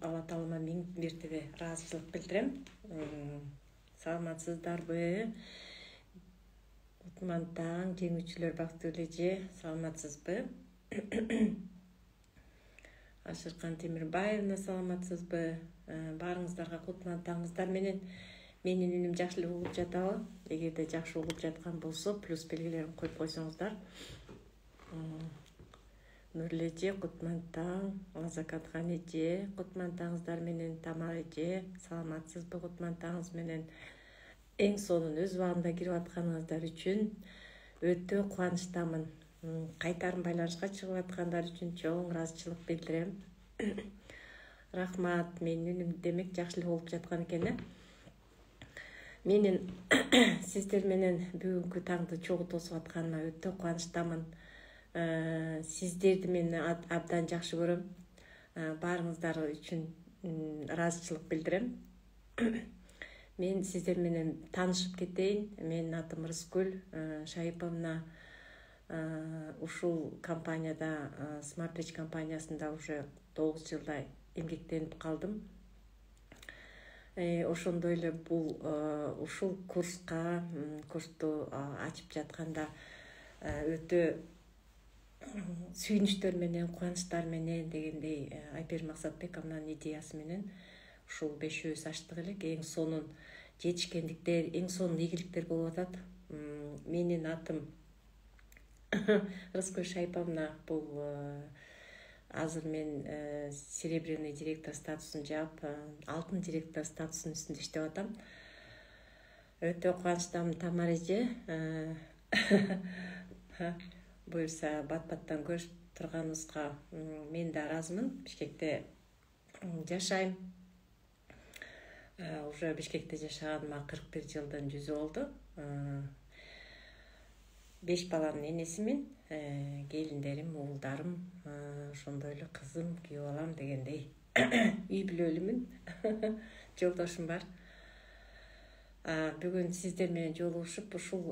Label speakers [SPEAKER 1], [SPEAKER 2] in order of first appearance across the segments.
[SPEAKER 1] Алла Таалама миң мертебе ыраазычылык билдирем. Саламатсыздарбы? Кутман-таң, жеңүүчүлөр, бактылуу эже, саламатсызбы? Ашыркан Темирбаевна, саламатсызбы? Баарыңыздарга кутман-таңыңыздар менен. Менин үнүм жакшы эле угулуп жатабы? Эгерде жакшы угулуп жаткан болсо, плюс белгилерин коюп койсоңуздар. Нурле эже, кутман-таң, Азакатхан эже, кутман-таңыңыздар менен. Тамара эже, саламатсызбы? Кутман-таңыңыз менен. Эң сонун өз убагында кирип атканыңыздар үчүн өтө кубанычтамын. Кайтарым байланышка чыгып аткандар үчүн чоң ыраазычылык билдирем. Рахмат, менин үнүм демек жакшы эле болуп жаткан экен. Менин сиздер менен бүгүнкү таңды чогуу тосуп атканыма өтө кубанычтамын. Сиздерди мен абдан жакшы көрөм. Баарыңыздар үчүн ыраазычылык билдирем. Мен сиздер менен таанышып кетейин. Менин атым Рыскүл Шайыповна. Ушул компанияда, Smart Bridge компаниясында уже 9 жылдай эмгектенип калдым. Ошондой эле бул ушул курсту ачып жатканда өтө сүйүнүчтөр менен, кубанычтар менен дегендей Айпер Максатбековнанын идеясы менен ушул 5 ачтык элек. Эң сонун жетишкендиктер, эң сонун ийгиликтер болуп атат. Менин атым Рыскүл Шайыповна. Бул азыр мен серебряный директор статусун жаап, алтын директор статусунун үстүндө иштеп атам. Өтө кубанычтамын, Тамара эже. Буюрса бат-баттан көрүшүп турганыбызга мен да ыраазымын. Бишкекте жашайм. Уже Бишкекте жашаганыма 41 жылдын жүзү болду. 5 баланын энесимин. Келиндерим, уулдарым, ошондой эле кызым, күйөө балам дегендей үй бүлөлүмүн. Жолдошум бар. Бүгүн сиздер менен жолугушуп, ушул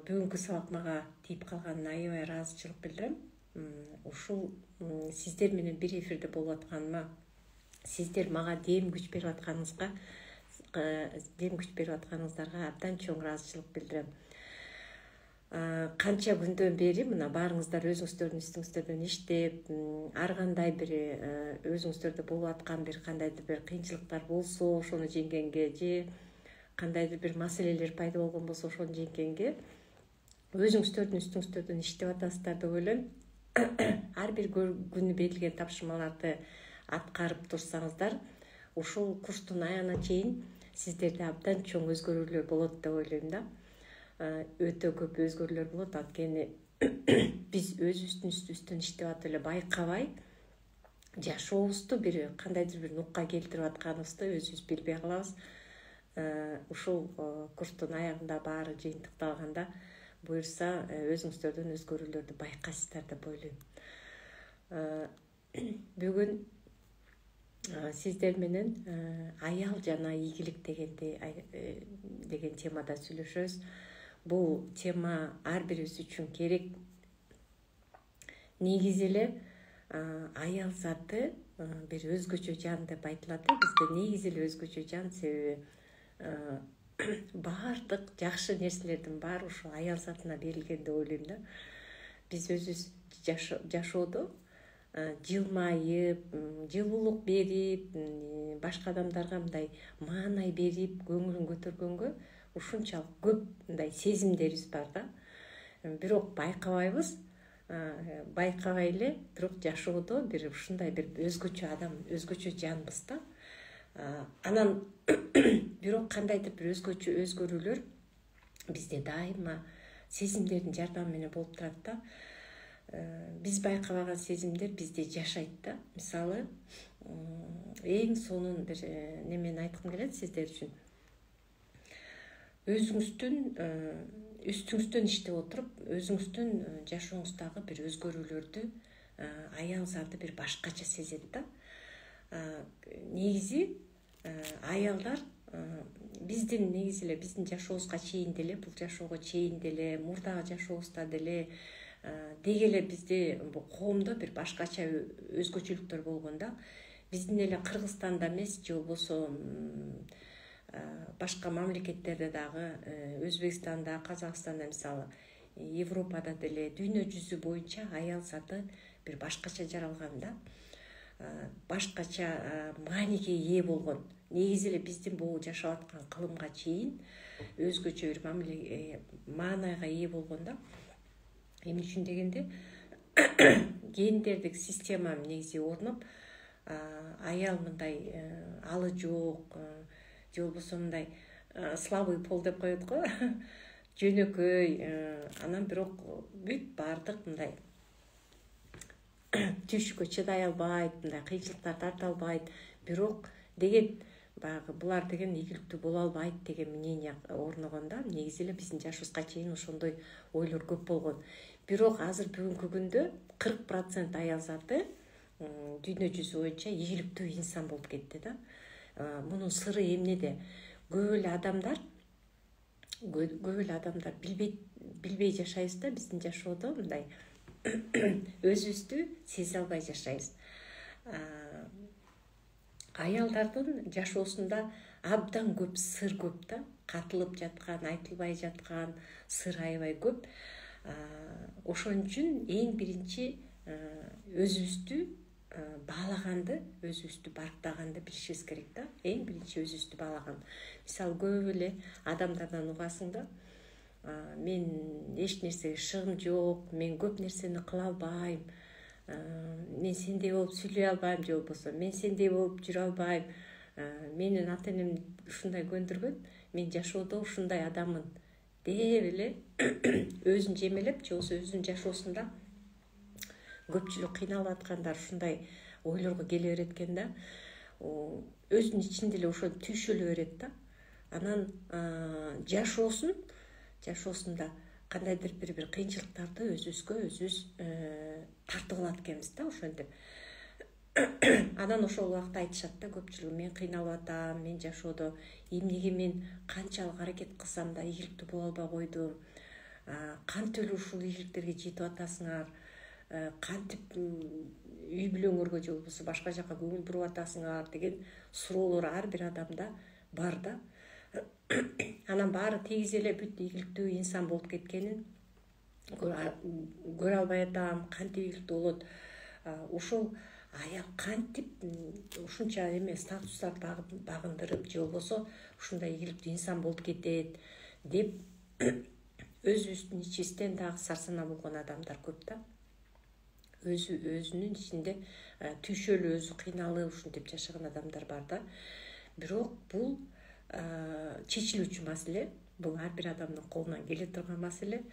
[SPEAKER 1] бүгүнкү сабак мага тийип калганына аябай ыраазычылык билдирем. Ушул сиздер менен бир эфирде болуп атканыма, сиздер мага дем күч берип атканыңыздарга абдан чоң ыраазычылык билдирем. Канча күндөн бери мына баарыңыздар өзүңүздөрдүн үстүңүздөрдөн иштеп, ар кандай бир өзүңүздөрдө болуп аткан бир кандайдыр бир кыйынчылыктар болсо, ошону жеңгенге же кандайдыр бир маселелер пайда болгон болсо, ошону жеңгенге өзүңүздөрдүн үстүңүздөрдөн иштеп атасыздар деп ойлойм. Ар бир күнү берилген тапшырмаларды аткарып турсаңыздар, ушул курстун аягына чейин сиздерде абдан чоң өзгөрүүлөр болот деп ойлойм да. Өтө көп өзгөрүүлөр болот. Анткени биз өзүбүздүн үстүбүздөн иштеп атып эле байкабай жашообузду бир кандайдыр бир нукка келтирип атканыбызды өзүбүз билбей калабыз. Ушул курстун аягында баары жыйынтыкталганда буюрса өзүңүздөрдөн өзгөрүүлөрдү байкайсыздар деп ойлойм. Бүгүн сиздер менен аял жана ийгилик деген темада сүйлөшөбүз. Бул тема ар бирибиз үчүн керек. Негизи эле аял заты бир өзгөчө жан деп айтылат. Бизде негизи эле өзгөчө жан, себеби баардык жакшы нерселердин баары ушул аял затына берилген деп ойлойм да. Биз өзүбүз жашоодо жылмайып, жылуулук берип, башка адамдарга мындай маанай берип, көңүлүн көтөргөнгө ушунчалык көп мындай сезимдерибиз бар да. Бирок байкабайбыз. Байкабай эле, бирок жашоодо бир ушундай бир өзгөчө адам, өзгөчө жанбыз да. Анан бирок кандайдыр бир өзгөчө өзгөрүүлөр бизде дайыма сезимдердин жардамы менен болуп турат да. Биз байкабаган сезимдер бизде жашайт да. Мисалы, эң сонун бир немени айткым келет сиздер үчүн. Өзүңүздүн үстүңүздөн иштеп отуруп, өзүңүздүн жашооңуздагы бир өзгөрүүлөрдү аял заты бир башкача сезет да. Негизи аялдар биздин негизи эле биздин жашообузга чейин деле, бул жашоого чейин деле, мурдагы жашообузда деле деги эле бизде коомдо бир башкача өзгөчөлүктөр болгон да. биздин эле Кыргызстанда эмес же болбосо башка мамлекеттерде дагы, Өзбекстанда, Казакстанда, мисалы Европада деле дүйнө жүзү боюнча аял заты бир башкача жаралган да, башкача мааниге ээ болгон. Негизи эле биздин бул жашап аткан кылымга чейин өзгөчө бир маанайга ээ болгон да. Эмне үчүн дегенде, гендердик система негизи орнуп, аял мындай алы жок, же болбосо мындай слабый пол деп коет го, жөнөкөй, анан бирок бүт баардык мындай түйшүккө чыдай албайт, мындай кыйынчылыктар тарта албайт, бирок деген баягы булар деген ийгиликтүү боло албайт деген мнение орногон да. Негизи эле биздин жашыбызга чейин ошондой ойлор көп болгон. Бирок азыр бүгүнкү күндө 40% аял заты дүйнө жүзү боюнча ийгиликтүү инсан болуп кетти да. Мунун сыры эмнеде? Көп эле адамдар билбей жашайбыз да, биздин жашоодо мындай өзүбүздү сезе албай жашайбыз. Аялдардын жашоосунда абдан көп сыр көп да, катылып жаткан, айтылбай жаткан сыр аябай көп. Ошон үчүн эң биринчи өзүбүздү баалаганды, өзүбүздү барктаганды билишибиз керек да. Эң биринчи өзүбүздү баалаган. Мисалы көп эле адамдардан угасың да, мен эч нерсеге шыгым жок, мен көп нерсени кыла албайм, мен сендей болуп сүйлөй албайм, же болбосо мен сендей болуп жүрө албайм, менин ата энем ушундай көндүргөн, мен жашоодо ушундай адаммын деп эле өзүн жемелеп, же болбосо өзүнүн жашоосунда көпчүлүк кыйналып аткандар ушундай ойлорго келе берет экен да. Өзүнүн ичинде эле ошо түйшөлө берет да. Анан жашоосунда кандайдыр бир кыйынчылыктарды өзүбүз тартып алат экенбиз да, ошентип. Анан ошол убакта айтышат да көпчүлүгү, мен кыйналып атам, мен жашоодо эмнеге мен канчалык аракет кылсам да ийгиликтүү боло албай койдум, кантип эле ушул ийгиликтерге жетип атасыңар, кантип үй бүлөңөргө же болбосо башка жака көңүл буруп атасыңар деген суроолор ар бир адамда бар да. Анан баары тегиз эле бүт ийгиликтүү инсан болуп кеткенин көрө албай атам, кантип ийгиликтүү болот, ошол аял кантип ушунча статустарды багындырып, же болбосо ушундай ийгиликтүү инсан болуп кетет деп өзүбүздүн ичибизден дагы сарсанаа болгон адамдар көп да. Өзүнүн ичинде түйшөлүү, өзү кыйналып ушинтип жашаган адамдар бар да. Бирок бул чечилүүчү маселе, бул ар бир адамдын колунан келе турган маселе.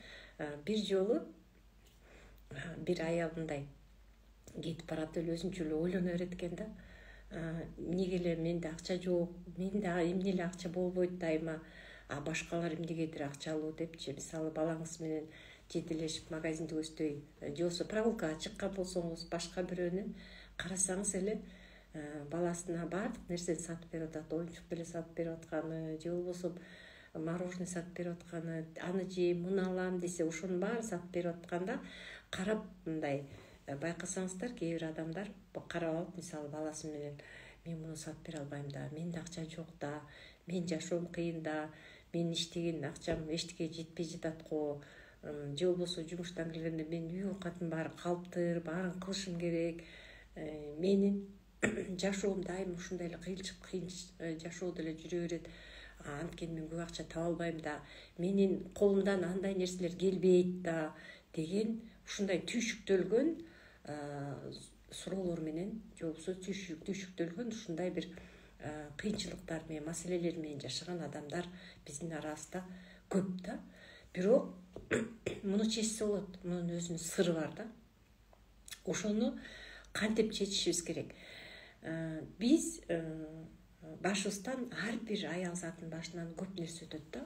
[SPEAKER 1] Бир жолу бир аял мындай кетип баратып эле өзүнчө эле ойлоно берет экен да. Эмнеге эле менде акча жок, менде эмне эле акча болбойт дайыма, башкалар эмнегедир акчалуу депчи. Мисалы балаңыз менен жетелешип магазинди көздөй, же болбосо прогулкага чыккан болсоңуз, башка бирөөнү карасаңыз эле баласына баардык нерсени сатып берип атат, оюнчук деле сатып берип атканы, же болбосо мороженое сатып берип атканы, аны жейм, муну алам десе, ошонун баарын сатып берип атканда карап мындай байкасаңыздар, кээ бир адамдар карап алып, мисалы баласы менен, мен муну сатып бере албайм да, менде акча жок да, менин жашоом кыйын да, менин иштеген акчам эчтекеге жетпей жатат го, же болбосо жумуштан келгенде менин үй оокатым баары калыптыр, баарын кылышым керек, менин жашоом дайыма ушундай эле кыйын жашоодо эле жүрө берет, анткени мен көп акча таба албайм да, менин колумдан андай нерселер келбейт да деген ушундай түйшүктөлгөн суроолор менен, же болбосо түйшүктөлгөн ушундай бир кыйынчылыктар менен, маселелер менен жашаган адамдар биздин арабызда көп да. Бирок муну чечсе болот, мунун өзүнүн сыры бар да. Ошону кантип чечишибиз керек? Биз башыбыздан ар бир аял затын башынан көп нерсе өтөт да.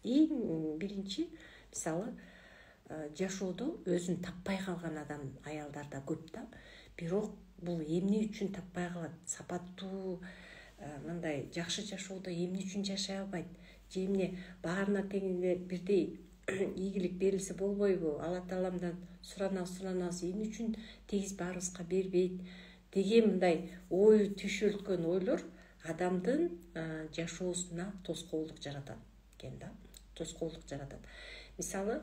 [SPEAKER 1] Эң биринчи, мисалы, жашоодо өзүн таппай калган адам аялдар да көп да. Бирок бул эмне үчүн таппай калат? Сапаттуу мындай жакшы жашоодо эмне үчүн жашай албайт? Же эмне баарына тең эле бирдей ийгилик берилсе болбойбу? Алла Тааламдан суранабыз, эмне үчүн тегиз баарыбызга бербейт деген мындай ой түшүлткөн ойлор адамдын жашоосуна тоскоолдук жаратат экен да. Тоскоолдук жаратат. Мисалы,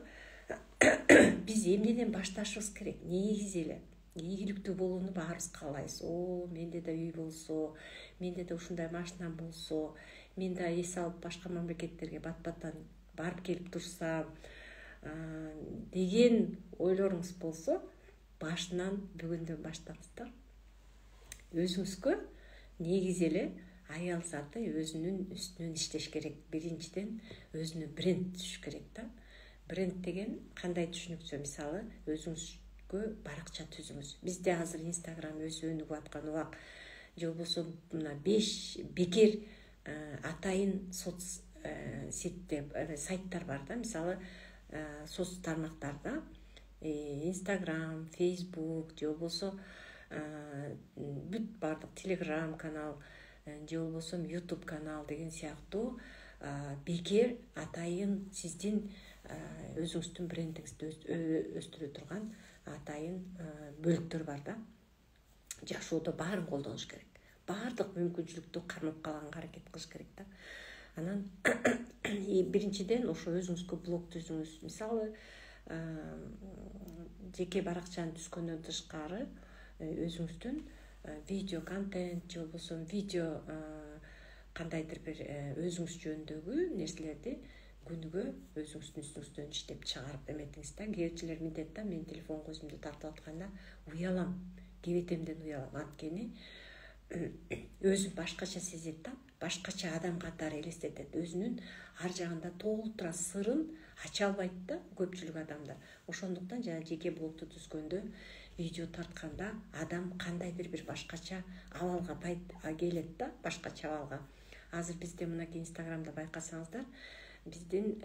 [SPEAKER 1] биз эмнеден башташыбыз керек? Негизи эле ийгиликтүү болууну баарыбыз каалайбыз. Менде да үй болсо, менде да ушундай машинам болсо, мен да эс алып башка мамлекеттерге бат-баттан барып келип турсам деген ойлоруңуз болсо, башынан бүгүндөн баштаңыздар. Өзүңүзгө негизи эле аял заты өзүнүн үстүнөн иштеш керек. Биринчиден өзүнө бренд түзүш керек да. Бренд деген кандай түшүнүкчө? Мисалы, өзүңүзгө баракча түзүңүз. Бизде азыр Instagram өзү өнүгүп аткан убак, же болбосо мына 5 бекер атайын соц сайттар бар да. Мисалы, соц тармактарда Instagram, Facebook, же болбосо бүт бардык Telegram канал, же болбосо YouTube канал деген сыяктуу бекер атайын сиздин өзүңүздүн брендиңизди өстүрө турган атайын бөлүктөр бар да. Жашоодо баарын колдонуш керек. Баардык мүмкүнчүлүктү кармап калганга аракет кылыш керек да. Анан биринчиден ошо өзүңүзгө блог түзүңүз. Мисалы, жеке баракчаны түзгөндөн тышкары өзүңүздүн видео контент, же болбосо видео кандайдыр бир өзүңүз жөнүндөгү нерселерди күнүгө өзүңүздүн үстүңүздөн иштеп чыгарып эметиңиз да. Кээчилер мынтет да, мен телефон көзүмдү тартып атканда уялам, кебетемден уялам. Анткени өзүн башкача сезет да, башкача адам катары элестетет. Өзүнүн ар жагында толтура сырын ача албайт да көпчүлүк адамдар. Ошондуктан жана жеке блогду түзгөндө, видео тартканда адам кандайдыр бир башкача абалга келет да, башкача абалга. Азыр бизде мынакей Инстаграмда байкасаңыздар, биздин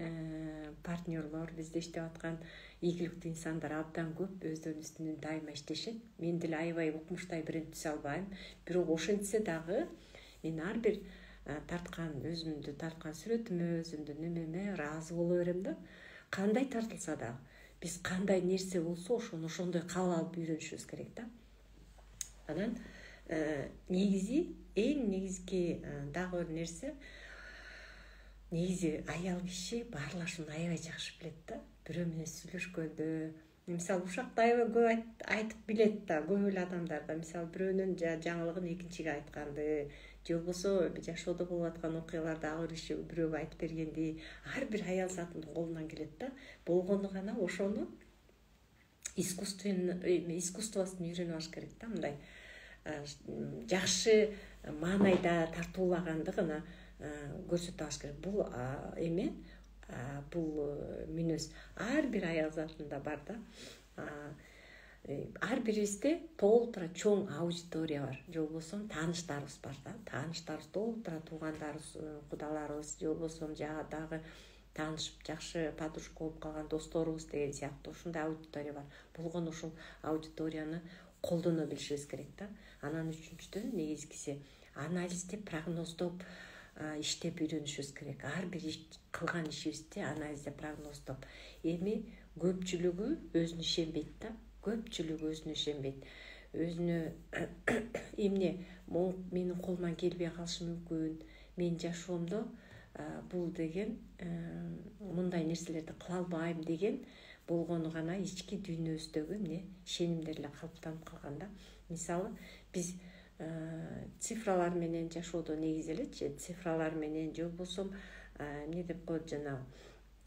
[SPEAKER 1] партнерлор, бизде иштеп аткан ийгиликтүү инсандар абдан көп, өздөрүнүн үстүнөн дайыма иштешет. Мен деле аябай укмуштай бренд түзө албайм, бирок ошентсе дагы мен ар бир өзүмдү тарткан сүрөтүмө, өзүмдүн немеме ыраазы боло берем да. Кандай тартылса дагы, биз кандай нерсе болсо ошону ошондой кабыл алып үйрөнүшүбүз керек да. Анан негизи, эң негизги дагы бир нерсе, негизи аял киши баарлашууну аябай жакшы билет да. Бирөө менен сүйлөшкөндө, мисалы, ушакта аябай көп айтып билет да, көп эле адамдар да. Мисалы, бирөөнүн жаңылыгын экинчиге айтканды, же болбосо жашоодо болуп аткан окуяларды ага бирөөгө айтып бергенди, ар бир аял затынын колунан келет да. Болгону гана ошону искусствосун үйрөнүп алыш керек да. Мындай жакшы маанайда тартуулаганды гана көрсөтө алыш керек. Бул бул мүнөз ар бир аял затында бар да. Ар бирибизде толтура чоң аудитория бар, же болбосо тааныштарыбыз бар да. Тааныштарыбыз толтура, туугандарыбыз, кудаларыбыз, же болбосо дагы таанышып жакшы подружка болуп калган досторубуз деген сыяктуу ушундай аудитория бар. Болгону ушул аудиторияны колдоно билишибиз керек да. Анан үчүнчүдөн негизгиси анализдеп, прогноздоп иштеп үйрөнүшүбүз керек. Ар бир кылган ишибизди анализдеп, прогноздоп. Эми көпчүлүгү өзүнө ишенбейт да. Көпчүлүгү өзүнө ишенбейт. Өзүнө эмне менин колуман келбей калышы мүмкүн, менин жашоомдо бул деген мындай нерселерди кыла албайм деген болгону гана ички дүйнөбүздөгү ишенимдер эле калыптанып калган да. Мисалы, биз цифралар менен жашоодо негизи элечи, цифралар менен же болбосо эмне деп коет, жана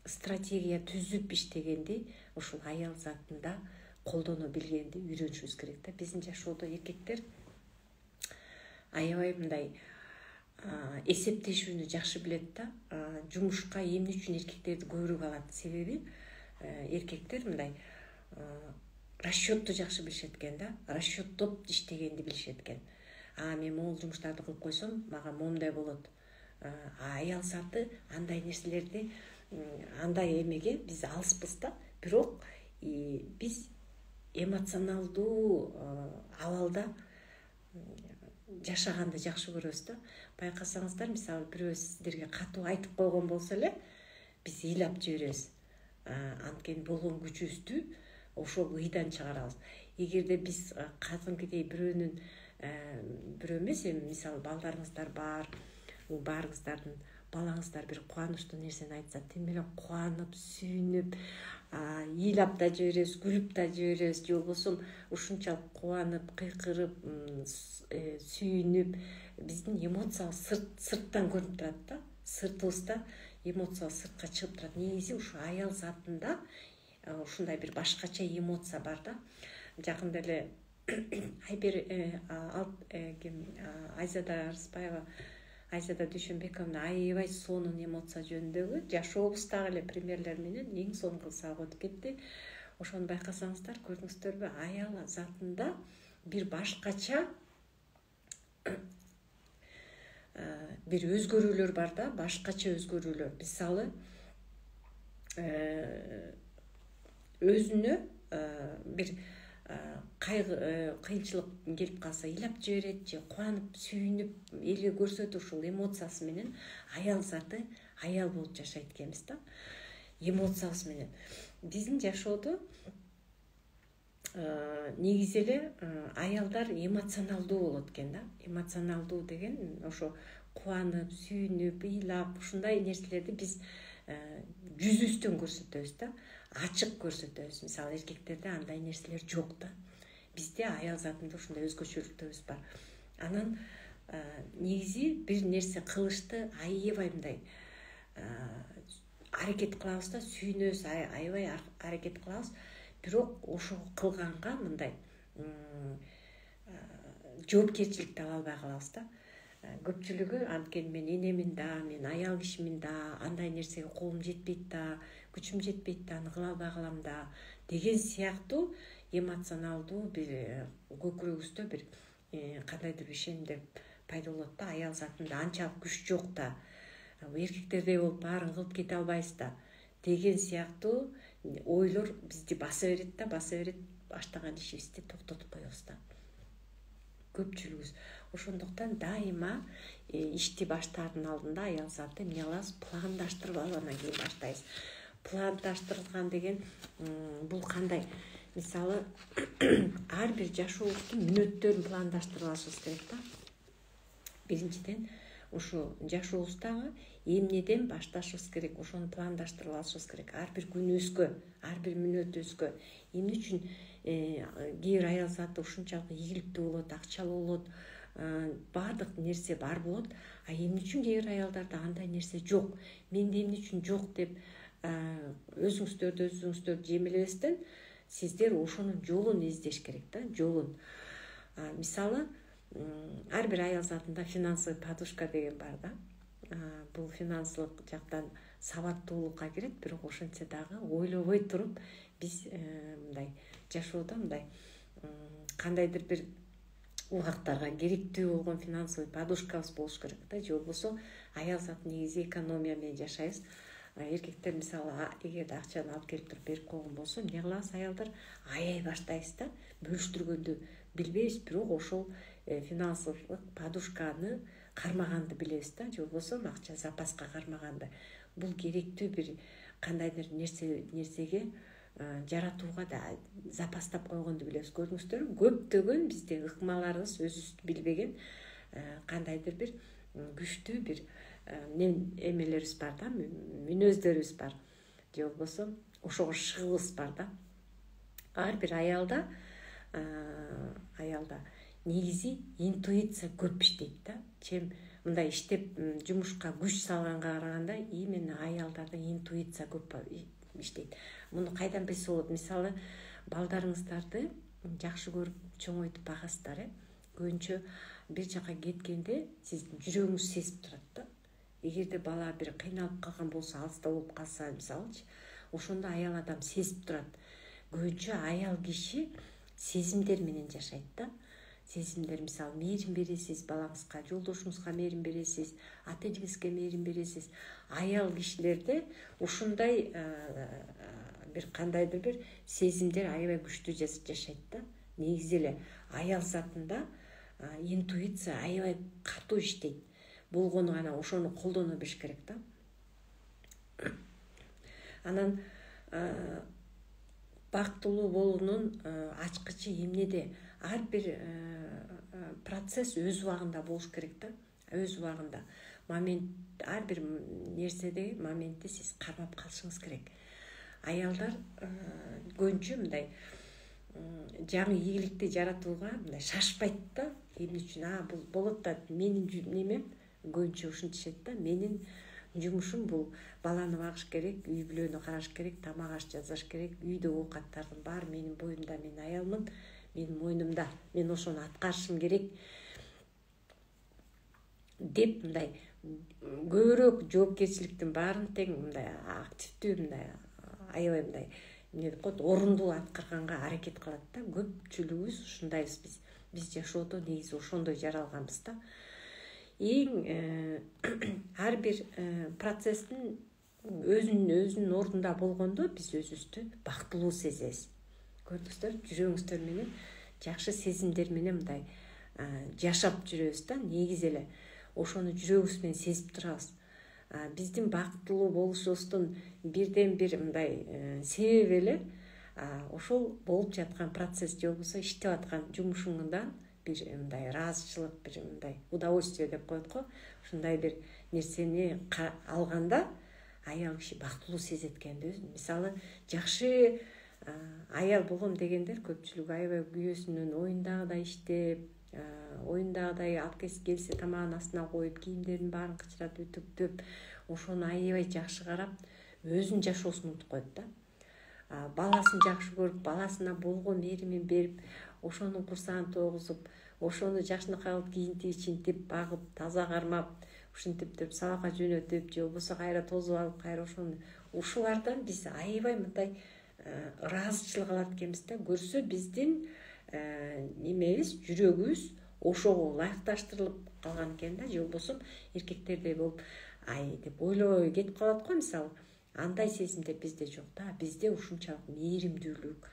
[SPEAKER 1] стратегия түзүп иштегенди ушул аял затында колдоно билгенди үйрөнүшүбүз керек да. Биздин жашоодо эркектер аябай мындай эсептешүүнү жакшы билет да. Жумушка эмне үчүн эркектерди көбүрөөк алат? Себеби эркектер мындай расчетту жакшы билишет экен да. Расчеттоп иштегенди билишет экен. Мен могул жумуштарды кылып койсом, мага момундай болот. Аял заты андай нерселерди, андай эмеге биз алыспыз да. Бирок биз эмоционалдуу абалда жашаганды жакшы көрөбүз да. Байкасаңыздар, мисалы, бирөө сиздерге катуу айтып койгон болсо эле, биз ыйлап жиберебиз. Анткени болгон күчүбүздү ошол ыйдан чыгарабыз. Эгерде биз кадимкидей бирөөнүн бирөө эмес. Эми мисалы балдарыңыздар бар, баарыңыздардын балаңыздар бир кубанычтуу нерсени айтса, тим менен кубанып, сүйүнүп, ыйлап да жиберебиз, күлүп да жиберебиз, же болбосо ушунчалык кубанып, кыйкырып, сүйүнүп, биздин эмоциябыз сырттан көрүнүп турат да, сыртыбызда эмоциябыз сыртка чыгып турат. Негизи ушу аял затында ушундай бир башкача эмоция бар да. Жакында эле Айзада Арыспаева, Айзада Дүйшөнбековна аябай сонун эмоция жөнүндөгү жашообуздагы эле примерлер менен эң соңку кылсак өтүп кетти. Ошону байкасаңыздар, көрдүңүздөрбү, аял затында бир башкача бир өзгөрүүлөр бар да, башкача өзгөрүүлөр. Мисалы, өзүнө бир кыйынчылык келип калса ыйлап жиберет, же кубанып, сүйүнүп, элге көрсөтүп, ушул эмоциясы менен аял заты аял болуп жашайт экенбиз да, эмоциябыз менен. Биздин жашоодо негизи эле аялдар эмоционалдуу болот экен да. Эмоционалдуу деген ошо кубанып, сүйүнүп, ыйлап, ушундай нерселерди биз жүзүбүздөн көрсөтөбүз да, ачык көрсөтөбүз. Мисалы, эркектерде андай нерселер жок да. Бизде аял затында ушундай өзгөчөлүктөрүбүз бар. Анан негизи бир нерсе кылышты аябай мындай аракет кылабыз да, сүйүнөбүз, аябай аракет кылабыз. Бирок ошо кылганга мындай жоопкерчиликти ала албай калабыз да. Көпчүлүгү анткени мен энемин да, мен аял кишимин да, андай нерсеге колум жетпейт да, күчүм жетпейт да, аны кыла албай калам да деген сыяктуу эмоционалдуу бир көкүрөгүбүздө бир кандайдыр бир ишенимдер пайда болот да. Аял затында анчалык күч жок да, эркектердей болуп баарын кылып кете албайбыз да деген сыяктуу ойлор бизди баса берет да, баштаган ишибизди токтотуп коебуз да, көпчүлүгүбүз. Ошондуктан дайыма ишти баштаардын алдында аял заты эмне кылабыз? Пландаштырып алып анан кийин баштайбыз. Пландаштырылган деген бул кандай? Мисалы, ар бир жашообуздун мүнөттөрүн пландаштырып алышыбыз керек да. Биринчиден, ушу жашообуздагы эмнеден башташыбыз керек, ошону пландаштырып алышыбыз керек. Ар бир күнүбүзгө, ар бир мүнөтүбүзгө эмне үчүн кээ бир аял заты ушунчалык ийгиликтүү болот, акчалуу болот, баардык нерсе бар болот, а эмне үчүн кээ бир аялдарда андай нерсе жок, менде эмне үчүн жок деп өзүңүздөрдү жемелебестен сиздер ошонун жолун издеш керек да, жолун. Мисалы, ар бир аял затында финансовый подушка деген бар да. Бул финансылык жактан сабаттуулукка кирет, бирок ошентсе дагы ойлобой туруп биз мындай жашоодо мындай кандайдыр бир убактарга керектүү болгон финансовый подушкабыз болуш керек да, же болбосо аял заты негизи экономия менен жашайбыз. Эркектер мисалы эгерде акчаны алып келип туруп берип койгон болсо, эмне кылабыз? Аялдар аяй баштайбыз да, бөлүштүргөндү билбейбиз, бирок ошол финансовый подушканы кармаганды билебиз да, же болбосо акча запаска кармаганды. Бул керектүү бир кандайдыр нерсеге жаратууга да запастап койгонду билебиз. Көрдүңүздөрбү, көптөгөн бизде ыкмаларыбыз өзүбүз билбеген кандайдыр бир күчтүү бир эмелерибиз бар да, мүнөздөрүбүз бар, же болбосо ошого шыгыбыз бар да. Ар бир аялда негизи интуиция көп иштейт да. Чем мындай иштеп жумушка күч салганга караганда именно аялдарда интуиция көп иштейт. Муну кайдан билсе болот? Мисалы, балдарыңыздарды жакшы көрүп чоңойтуп багасыздар, көбүнчө бир жака кеткенде сиздин жүрөгүңүз сезип турат да. Эгерде бала бир кыйналып калган болсо, алыста болуп калса, мисалычы, ошондо аял адам сезип турат. Көбүнчө аял киши сезимдер менен жашайт да. Сезимдер, мисалы, мээрим бересиз балаңызга, жолдошуңузга мээрим бересиз, ата энеңизге мээрим бересиз. Аял кишилерде ушундай бир кандайдыр бир сезимдер аябай күчтүү жашайт да. Негизи эле аял затында интуиция аябай катуу иштейт. Болгону гана ошону колдоно билиш керек да. Анан бактылуу болуунун ачкычы эмнеде? ар бир процесс өз убагында болуш керек да. Өз убагында момент, ар бир нерседеги моментти сиз кармап калышыңыз керек. Аялдар көбүнчө мындай жаңы ийгиликти жаратууга мындай шашпайт да. Эмне үчүн бул болот да, менин немем көбүнчө ушинтишет да. Менин жумушум бул баланы багыш керек, үй бүлөнү караш керек, тамак аш жасаш керек, үйдө оокаттардын баары менин боюмда, мен аялмын, менин мойнумда, мен ошону аткарышым керек деп мындай көбүрөөк жоопкерчиликтин баарын тең мындай активдүү, мындай аябай мындай эмне деп коет, орундуу аткарганга аракет кылат да. Көпчүлүгүбүз ушундайбыз. Биз жашоодо негизи ошондой жаралганбыз да. Ар бир процесстин өзүнүн ордунда болгондо биз өзүбүздү бактылуу сезебиз. Көрдүңүздөр, жүрөгүңүздөр менен жакшы сезимдер менен мындай жашап жүрөбүз да. Негизи эле ошону жүрөгүбүз менен сезип турабыз. Биздин бактылуу болушубуздун бирден бир мындай себеби эле ошол болуп жаткан процесс же болбосо иштеп аткан жумушуңдан бир мындай ыраазычылык, бир мындай удовольствие деп коет го. Ушундай бир нерсени алганда аял киши бактылуу сезет экен да өзүн. Мисалы, жакшы аял болгом дегендер көпчүлүгү аябай күйөөсүнүн оюндагыдай иштеп, оюндагыдай алып келсе тамагын астына коюп, кийимдерин баарын кычыратып, үтүктөп, ошону аябай жакшы карап, өзүнүн жашоосун унутуп коет да. Баласын жакшы көрүп, баласына болгон мээримин берип, ошонун курсагын тогузуп, ошону жакшынакай кылып кийинтип, багып, таза кармап, ушинтип сабакка жөнөтүп, же болбосо кайра тосуп алып, кайра ошону, ушулардан биз аябай мындай ыраазычылык алат экенбиз да. Көрсө биздин немебиз, жүрөгүбүз ошого ылайыкташтырылып калган экен да. Же болбосо эркектердей болуп ай деп ойлобой кетип калат го. Мисалы, андай сезимдер бизде жок да. Бизде ушунчалык мээримдүүлүк,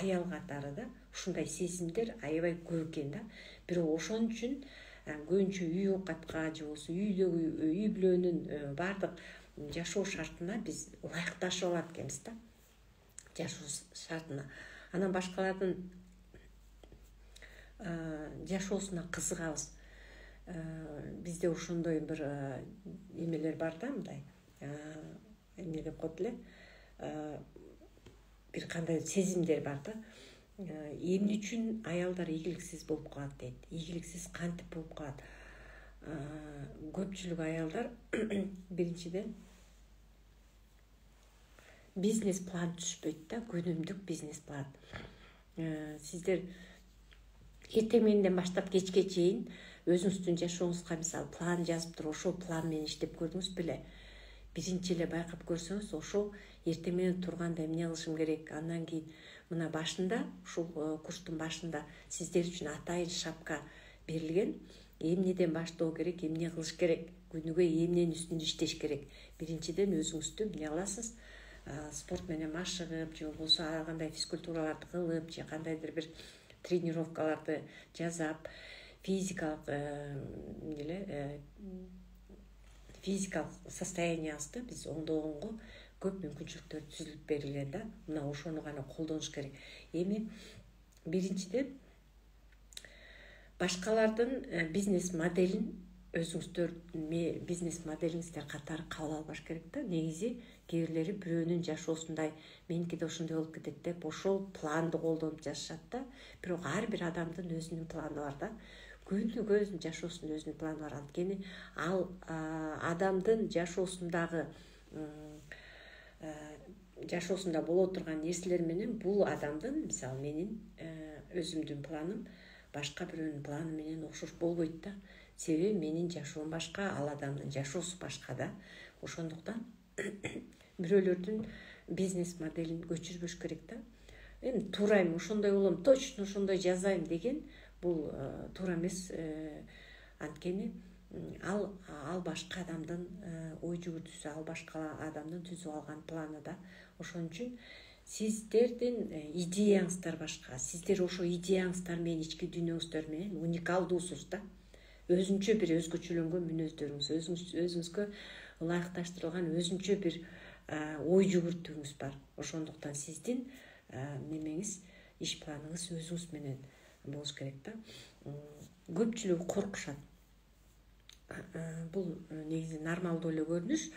[SPEAKER 1] аял катары да ушундай сезимдер аябай көп экен да. Бирок ошон үчүн көбүнчө үй оокатка же болбосо үйдөгү үй бүлөнүн баардык жашоо шартына биз ылайыкташып алат экенбиз да. Жашоо шартына. Анан башкалардын жашоосуна кызыгабыз. Бизде ошондой бир эмелер бар да, мындай эмне деп коет эле, бир кандай сезимдер бар да. Эмне үчүн аялдар ийгиликсиз болуп калат дейт. Ийгиликсиз кантип болуп калат? Көпчүлүк аялдар биринчиден бизнес план түшпөйт да, күнүмдүк бизнес план. Сиздер эртең мененден баштап кечке чейин өзүңүздүн жашооңузга мисалы план жазып туруп, ошол план менен иштеп көрдүңүз беле? Биринчи эле байкап көрсөңүз, ошол эртең менен турганда эмне кылышым керек, андан кийин мына башында, ушул курстун башында сиздер үчүн атайын шапка берилген. Эмнеден баштоо керек, эмне кылыш керек, күнүгө эмненин үстүндө иштеш керек. Биринчиден өзүңүздү эмне кыласыз? Спорт менен машыгып, же болбосо ар кандай физкультураларды кылып, же кандайдыр бир тренировкаларды жасап, физикалык состоянияңызды биз оңдогонго көп мүмкүнчүлүктөр түзүлүп берилген да. Мына ошону гана колдонуш керек. Эми биринчиден башкалардын бизнес моделин өзүңүздөр бизнес моделиңиздер катары кабыл албаш керек да. Негизи кээ бирлери бирөөнүн жашоосундай меники да ошондой болуп кетет деп ошол планды колдонуп жашашат да. Бирок ар бир адамдын өзүнүн планы бар да. Күнүгө жашоосунун өзүнүн планы бар. Анткени ал адамдын жашоосундагы жашоосунда боло турган нерселер менен бул адамдын, мисалы менин өзүмдүн планым башка бирөөнүн планы менен окшош болбойт да. Себеби менин жашоом башка, ал адамдын жашоосу башка да. Ошондуктан бирөөлөрдүн бизнес моделин көчүрбөш керек да. Эми туурайм, ошондой болом, точно ошондой жасайм деген бул туура эмес. Анткени ал башка адамдын ой жүгүртүүсү, ал башка адамдын түзүп алган планы да. Ошон үчүн сиздердин идеяңыздар башка. Сиздер ошо идеяңыздар менен, ички дүйнөңүздөр менен уникалдуусуз да. Өзүнчө бир өзгөчөлөнгөн мүнөздөрүңүз, өзүңүзгө ылайыкташтырылган өзүнчө бир ой жүгүртүүңүз бар. Ошондуктан сиздин немеңиз, иш планыңыз өзүңүз менен болуш керек да. Көпчүлүгү коркушат. Бул негизи нормалдуу эле көрүнүш.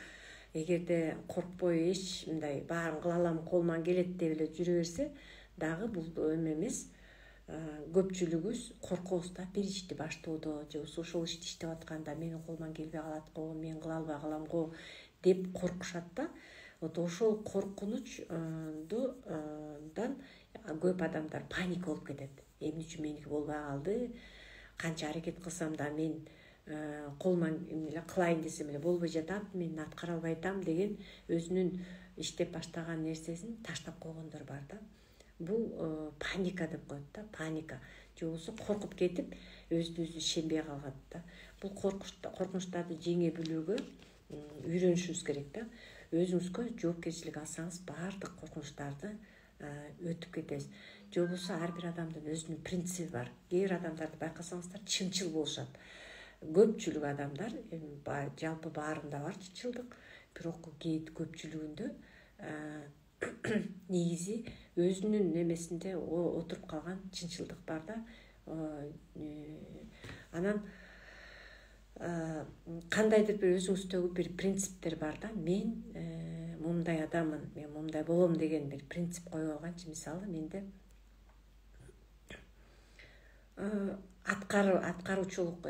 [SPEAKER 1] Эгерде коркпой эч мындай баарын кыла алам, колуман келет деп эле жүрө берсе дагы бул эме эмес. Көпчүлүгүбүз коркобуз да бир ишти баштоодо же ошол ишти иштеп атканда менин колуман келбей калат го, мен кыла албай калам го деп коркушат да. Вот ошол коркунучдан көп адамдар паника болуп кетет. Эмне үчүн меники болбой калды? Канча аракет кылсам да мен колуман эле кылайын десем эле болбой жатат, мен аткара албай атам деген өзүнүн иштеп баштаган нерсесин таштап койгондор бар да. Бул паника деп коет да, паника. Же болбосо коркуп кетип өзүнүзгө ишенбей калат да. Бул коркунучтарды жеңе билүүгө үйрөнүшүңүз керек да. Өзүңүзгө жоопкерчилик алсаңыз баардык коркунучтарды өтүп кетесиз. Же болбосо ар бир адамдын өзүнүн принциби бар. Кээ бир адамдарды байкасаңыздар чынчыл болушат. Көпчүлүк адамдар, жалпы баарында бар чынчылдык, бирок көпчүлүгүндө негизи өзүнүн немесинде отуруп калган чынчылдык бар да. Анан кандайдыр бир өзүңүздөгү бир принциптер бар да. Мен мындай адаммын, мен мындай болом деген бир принцип коюп алганчы. Мисалы менде аткаруучулук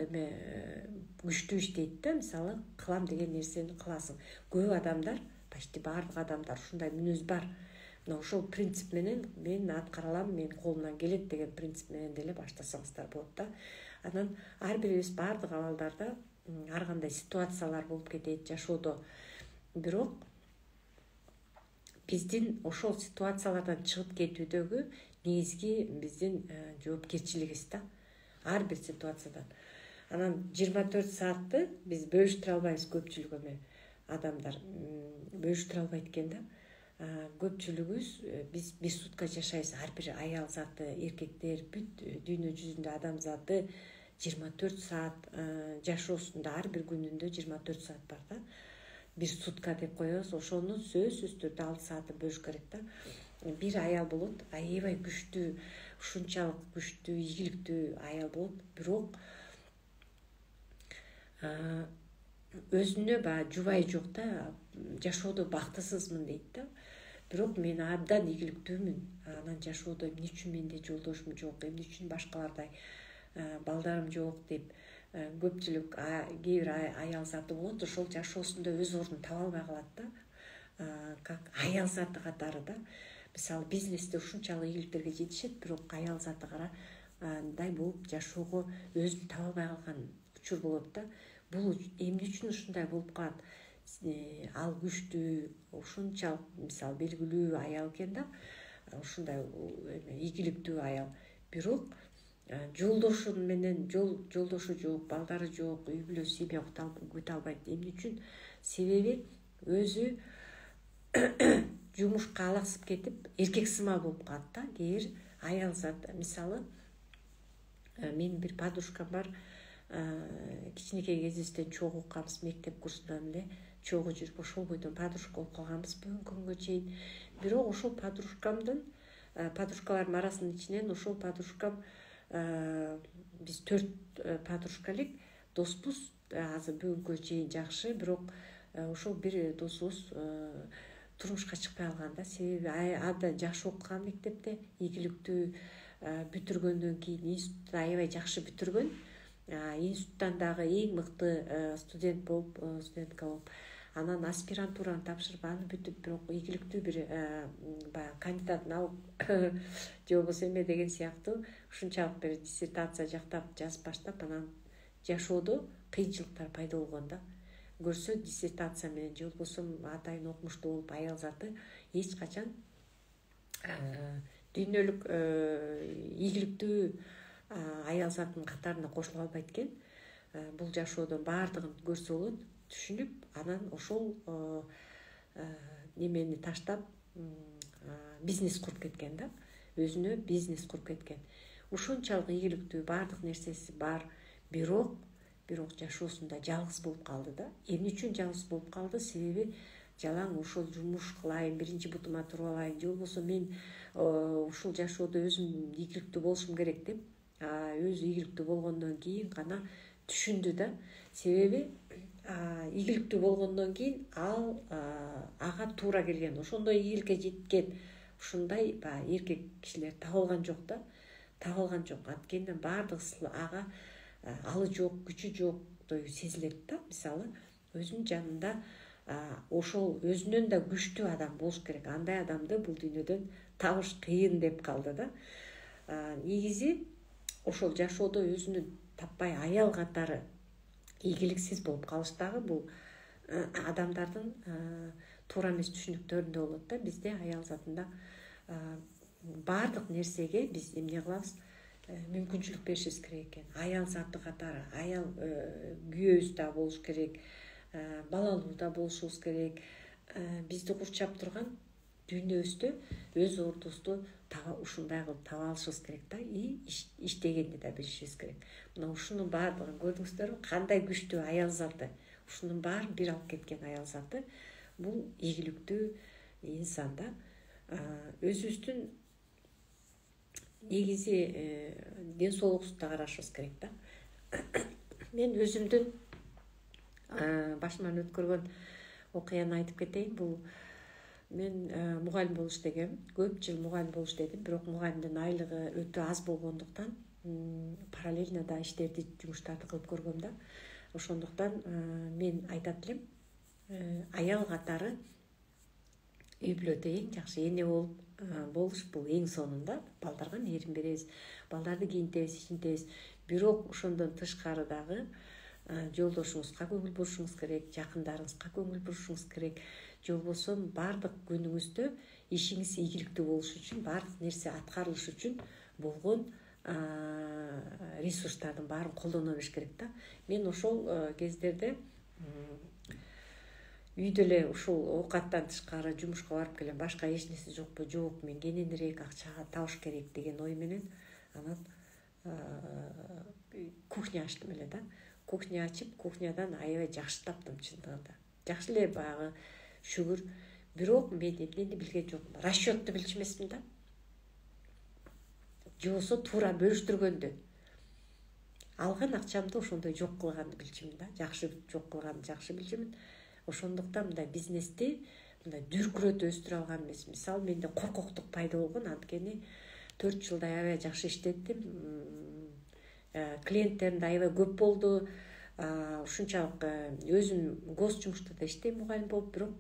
[SPEAKER 1] күчтүү иштейт да. Мисалы кылам деген нерсени кыласың. Көп адамдар, почти баардык адамдар ушундай мүнөз бар. Мына ошол принцип менен мен аткара алам, мен колумдан келет деген принцип менен деле баштасаңыздар болот да. Анан ар бирибиз баардык абалдарда ар кандай ситуациялар болуп кетет жашоодо. Бирок биздин ошол ситуациялардан чыгып кетүүдөгү негизги биздин жоопкерчилигибиз да. Ар бир ситуациядан. Анан 24 саатты биз бөлүштүрө албайбыз, көпчүлүк адамдар бөлүштүрө албайт экен да. Көпчүлүгүбүз биз бир сутка жашайбыз. Ар бир аял заты, эркектер, бүт дүйнө жүзүндө адам заты 24 саат жашоосунда ар бир күнүндө 24 саат бар да. Бир сутка деп коебуз. Ошону сөзсүз түрдө 6 саатты бөлүш керек да. Бир аял болот, аябай күчтүү, ушунчалык күчтүү, ийгиликтүү аял болот. Бирок өзүнө жубайы жок да, жашоодо бактысызмын дейт да. Бирок мен абдан ийгиликтүүмүн. Анан жашоодо эмне үчүн менде жолдошум жок, эмне үчүн башкалардай балдарым жок деп көпчүлүк кээ бир аял заты болот. Ошол жашоосунда өз ордун таба албай калат да. Как аял заты катары да. Мисалы бизнесте ушунчалык ийгиликтерге жетишет, бирок аял заты карандай болуп жашоого өзүн таба албай калган учур болот да. Бул эмне үчүн ушундай болуп калат? Ал күчтүү, ушунчалык мисалы белгилүү аял экен да. Ушундай ийгиликтүү аял. Бирок жолдошу менен жолдошу жок, балдары жок, үй бүлө семья күтө албайт. Эмне үчүн? Себеби өзү жумушка алаксып кетип, эркек сымал болуп калат да. Кээ бир аял зат, мисалы менин бир подружкам бар. Кичинекей кезибизден чогуу окуганбыз, мектеп курсунан эле чогуу жүрүп ошол бойдон подружка болуп калганбыз бүгүнкү күнгө чейин. Бирок ошол подружкалардын арасынын ичинен ошол подружкам биз 4 подружка элек доспуз. Азыр бүгүнкү чейин жакшы, бирок ошол бир досубуз турмушка чыкпай калган да. Себеби абдан жакшы окуган мектепте, ийгиликтүү, бүтүргөндөн кийин институтта аябай жакшы бүтүргөн. Институттан дагы эң мыкты студентка болуп, анан аспирантураны тапшырып, аны бүтүп, бирок ийгиликтүү бир баягы кандидатын алып же болбосо эме деген сыяктуу ушунчалык бир диссертация жактап жазып баштап, анан жашоодо кыйынчылыктар пайда болгон да. Көрсө диссертация менен же болбосо атайын окумуштуу болуп аял заты эч качан дүйнөлүк ийгиликтүү аял затынын катарына кошула албайт экен. Бул жашоодон баардыгын көрсө болот, түшүнүп, анан ошол немени таштап бизнес куруп кеткен да. Өзүнө бизнес куруп кеткен. Ушунчалык ийгиликтүү, баардык нерсеси бар, бирок жашоосунда жалгыз болуп калды да. Эмне үчүн жалгыз болуп калды? Себеби жалаң ошол жумуш кылайын, биринчи бутума туруп алайын, же болбосо мен ушул жашоодо өзүм ийгиликтүү болушум керек деп өзү ийгиликтүү болгондон кийин гана түшүндү да. Себеби ийгиликтүү болгондон кийин ал ага туура келген, ошондой ийгиликке жеткен ушундай эркек кишилер табылган жок да. Табылган жок. Анткени баардыгы ага алы жок, күчү жоктой сезилет да. Мисалы, өзүнүн жанында ошол өзүнөн да күчтүү адам болуш керек. Андай адамды бул дүйнөдөн табыш кыйын деп калды да. Негизи ошол жашоодо өзүнү таппай аял катары ийгиликсиз болуп калыш дагы бул адамдардын туура эмес түшүнүктөрүндө болот да. Бизде аял затында баардык нерсеге биз эмне кылабыз, мүмкүнчүлүк беришибиз керек экен. Аял заты катары аял күйөөбүз да болуш керек, балалуу да болушубуз керек. Бизди курчап турган дүйнөбүздө өз ордубузду ушундай кылып таба алышыбыз керек да, и иштегенди да билишибиз керек. Мына ушунун баардыгын көрдүңүздөрбү, кандай күчтүү аял заты. Ушунун баарын бир алып кеткен аял заты бул ийгиликтүү инсан да. Өзүбүздүн негизи ден соолугубузду да карашыбыз керек да. Мен өзүмдүн башыман өткөргөн окуяны айтып кетейин. Бул мен мугалим болуш дегем, көп жыл мугалим болуш дедим, бирок мугалимдин айлыгы өтө аз болгондуктан параллельно да иштерди, жумуштарды кылып көргөм да. Ошондуктан мен айтат элем, аял катары үй бүлөдө эң жакшы эне болуш бул эң сонунда. Балдарга мээрим беребиз, балдарды кийинтебиз, ичинтебиз. Бирок ошондон тышкары дагы жолдошуңузга көңүл бурушуңуз керек, жакындарыңызга көңүл бурушуңуз керек. Же болбосо баардык күнүңүздө ишиңиз ийгиликтүү болуш үчүн, баардык нерсе аткарылыш үчүн болгон ресурстардын баарын колдоно бериш керек да. Мен ошол кездерде үйдө эле ушул оокаттан тышкары жумушка барып келем, башка эч нерсе жокпу? Жок, мен кененирээк акча табыш керек деген ой менен анан кухня ачтым эле да. Кухня ачып, кухнядан аябай жакшы таптым чындыгында. Жакшы эле баягы шүгүр. Бирок мен эмнени билген жокмун, расчётту билчү эмесмин да. Же болбосо туура бөлүштүргөндү. Алган акчамды ошондой жок кылганды билчүмүн да. Жакшы жок кылганды жакшы билчүмүн. Ошондуктан мындай бизнести мындай дүркүрөтүп өстүрө алган эмес. Мисалы, менде коркоктук пайда болгон, анткени 4 жылдай аябай жакшы иштеттим. Клиенттерим да аябай көп болду. Ушунчалык өзүм гос жумуштарда иштейм мугалим болуп, бирок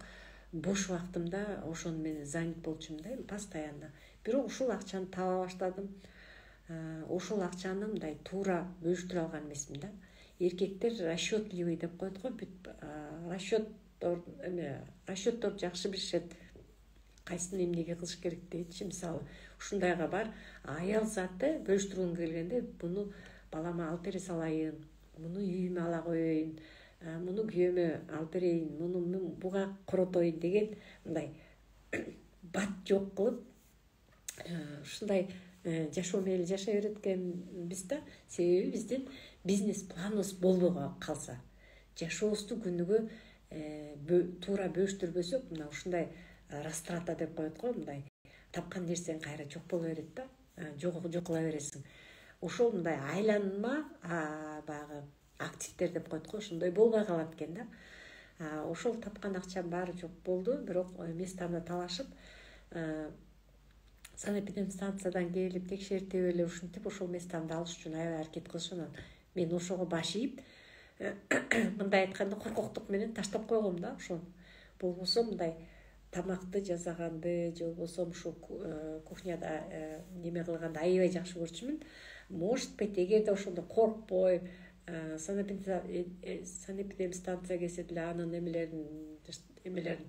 [SPEAKER 1] бош убактымда ошону менен занят болчумун да, постоянно. Бирок ушул акчаны таба баштадым. Ошол акчаны мындай туура бөлүштүрө алган эмесмин да. Эркектер расчетливый деп коет го, бүт расчетторду жакшы билишет. Кайсыны эмнеге кылыш керек дейчи. Мисалы, ушундайга бар. Аял заты бөлүштүргөнгө келгенде буну балама алып бере салайын, муну үйүмө ала коеюн, муну күйөөмө алып берейин, муну буга коротоюн деген мындай бат жок кылып, ушундай жашоо менен жашай берет экенбиз да. Себеби биздин бизнес планыбыз болбой калса, жашообузду күнүгө туура бөлүштүрбөсөк, мына ушундай растрата деп коет го, мындай тапкан нерсең кайра жок боло берет да, жок кыла бересиң. Ошол мындай айланма баягы активдер деп коет го, ошондой болбой калат экен да. Ошол тапкан акчам баары жок болду, бирок местамды талашып, санэпидемстанциядан келип текшертип эле ушинтип ошол местамды алыш үчүн аябай аракет кылышып, мен ошого баш ийип, мындай айтканда коркоктук менен таштап койгом да ошону. Болбосо мындай тамакты жасаганды, же болбосо ушул кухняда неме кылганды аябай жакшы көрчүмүн. Может быть, эгерде ошондо коркпой, санэпидемстанция келсе деле анын эмелерин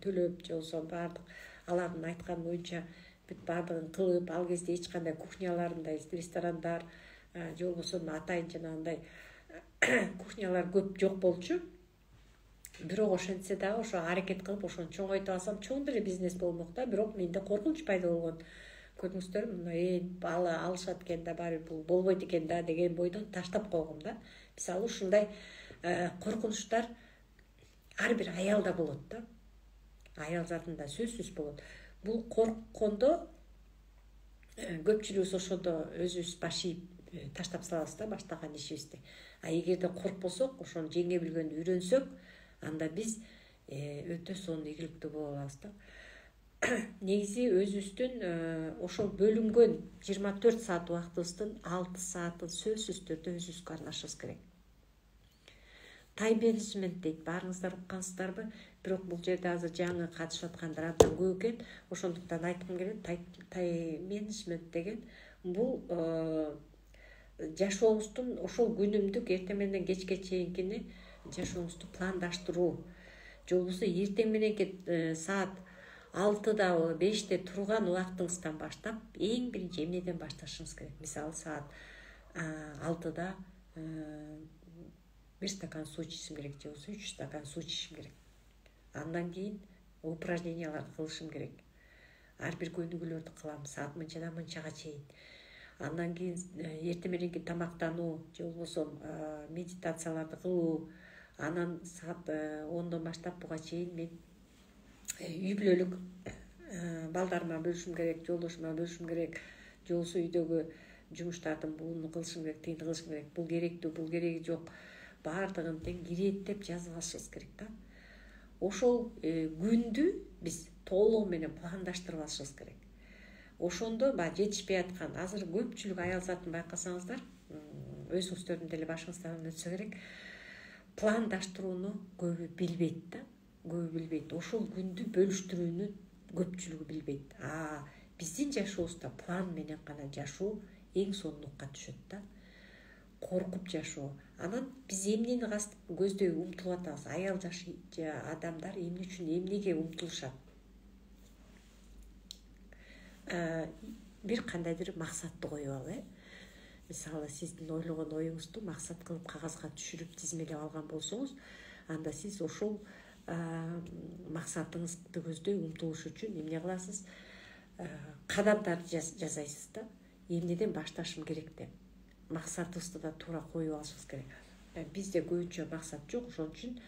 [SPEAKER 1] төлөп, же болбосо баардык алардын айтканы боюнча бүт баардыгын кылып, ал кезде эч кандай кухняларындай ресторандар, же болбосо атайын жанагындай кухнялар көп жок болчу. Бирок ошентсе дагы ошо аракет кылып ошону чоңойтуп алсам, чоң деле бизнес болмок да. Бирок менде коркунуч пайда болгон. Көрдүңүздөрбү, мына алышат экен да, баары бул болбойт экен да деген бойдон таштап койгом да. Мисалы, ушундай коркунучтар ар бир аялда болот да. Аял затында сөзсүз болот. Бул корккондо көпчүлүгүбүз ошондо өзүбүз баш ийип таштап салабыз да баштаган ишибизди. А эгерде коркпосок, ошону жеңе билгенди үйрөнсөк, анда биз өтө сонун ийгиликтүү боло алабыз да. Негизи өзүбүздүн ошол бөлүнгөн 24 саат убактыбыздын 6 саатын сөзсүз түрдө өзүбүзгө арнашыбыз керек. Тайм менеджмент дейт, баарыңыздар уккансыздарбы? Бирок бул жерде азыр жаңы катышып аткандар абдан көп экен. Ошондуктан айткым келет, тайм менеджмент деген бул жашооңуздун ошол күнүмдүк эртең менен кечке чейинкини жашооңузду пландаштыруу. Же болбосо эртең мененки саат 6-дабы 5-те турган убактыңыздан баштап эң биринчи эмнеден башташыңыз керек? Мисалы саат 6-да 1 стакан суу ичишим керек, же болбосо 3 стакан суу ичишим керек. Андан кийин упражненияларды кылышым керек. Ар бир көнүгүүлөрдү кылам саат мынчадан мынчага чейин. Андан кийин эртең мененки тамактануу, же болбосо медитацияларды кылуу. Анан саат 10дон баштап буга чейин мен үй бүлөлүк балдарыма бөлүшүм керек, жолдошума бөлүшүм керек, же болбосо үйдөгү жумуштардын буну кылышым керек, тигини кылышым керек. Бул керектүү, бул кереги жок. Баардыгын тең иреттеп жазып алышыбыз керек да. Ошол күндү биз толугу менен пландаштырып алышыбыз керек. Ошондо баягы жетишпей аткан, азыр көпчүлүк аял затын байкасаңыздар, өзүңүздөрдүн деле башыңыздан өтсө керек, пландаштырууну көбү билбейт да. Көбү билбейт. Ошол күндү бөлүштүрүүнү көпчүлүгү билбейт. Биздин жашообузда план менен гана жашоо эң сонунлукка түшөт да. Коркуп жашоо. Анан биз эмнени көздөй умтулуп атабыз? Аял жаш адамдар эмне үчүн, эмнеге умтулушат? Бир кандайдыр максатты коюп алып, мисалы сиздин ойлогон оюңузду максат кылып кагазга түшүрүп тизмелеп алган болсоңуз, анда сиз ошол максатыңызды көздөй умтулуш үчүн эмне кыласыз? Кадамдарды жасайсыз да. Эмнеден башташым керек деп. Максатыбызды да туура коюп алышыбыз керек. Бизде көбүнчө максат жок, ошон үчүн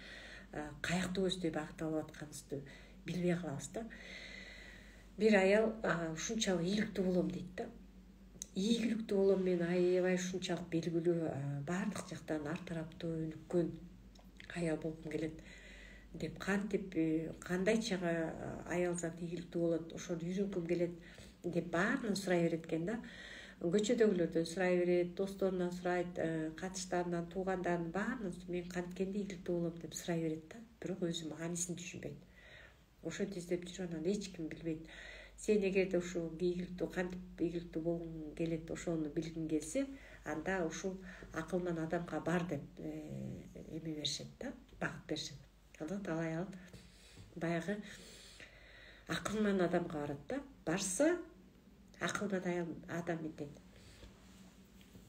[SPEAKER 1] каякты көздөй багытталып атканыбызды билбей калабыз да. Бир аял ушунчалык ийгиликтүү болом дейт да. Ийгиликтүү болом мен, аябай ушунчалык белгилүү, баардык жактан ар тараптуу өнүккөн аял болгум келет деп, кантип кандайча аял зат ийгиликтүү болот, ошону үйрөнгүм келет деп баарын сурай берет экен да. Көчөдөгүлөрдөн сурай берет, досторунан сурайт, катыштарынан, туугандарынын баарынан мен канткенде ийгиликтүү болом деп сурай берет да. Бирок өзү маанисин түшүнбөйт. Ошентип издеп жүрүп анан эч ким билбейт. Сен эгерде ушул ийгиликтүү, кантип ийгиликтүү болгуң келет, ошону билгиң келсе, анда ушул акылман адамга бар деп эме беришет да, багыт беришет. Анан ал аял баягы акылман адамга барат да. Барса, акылман адам дейт.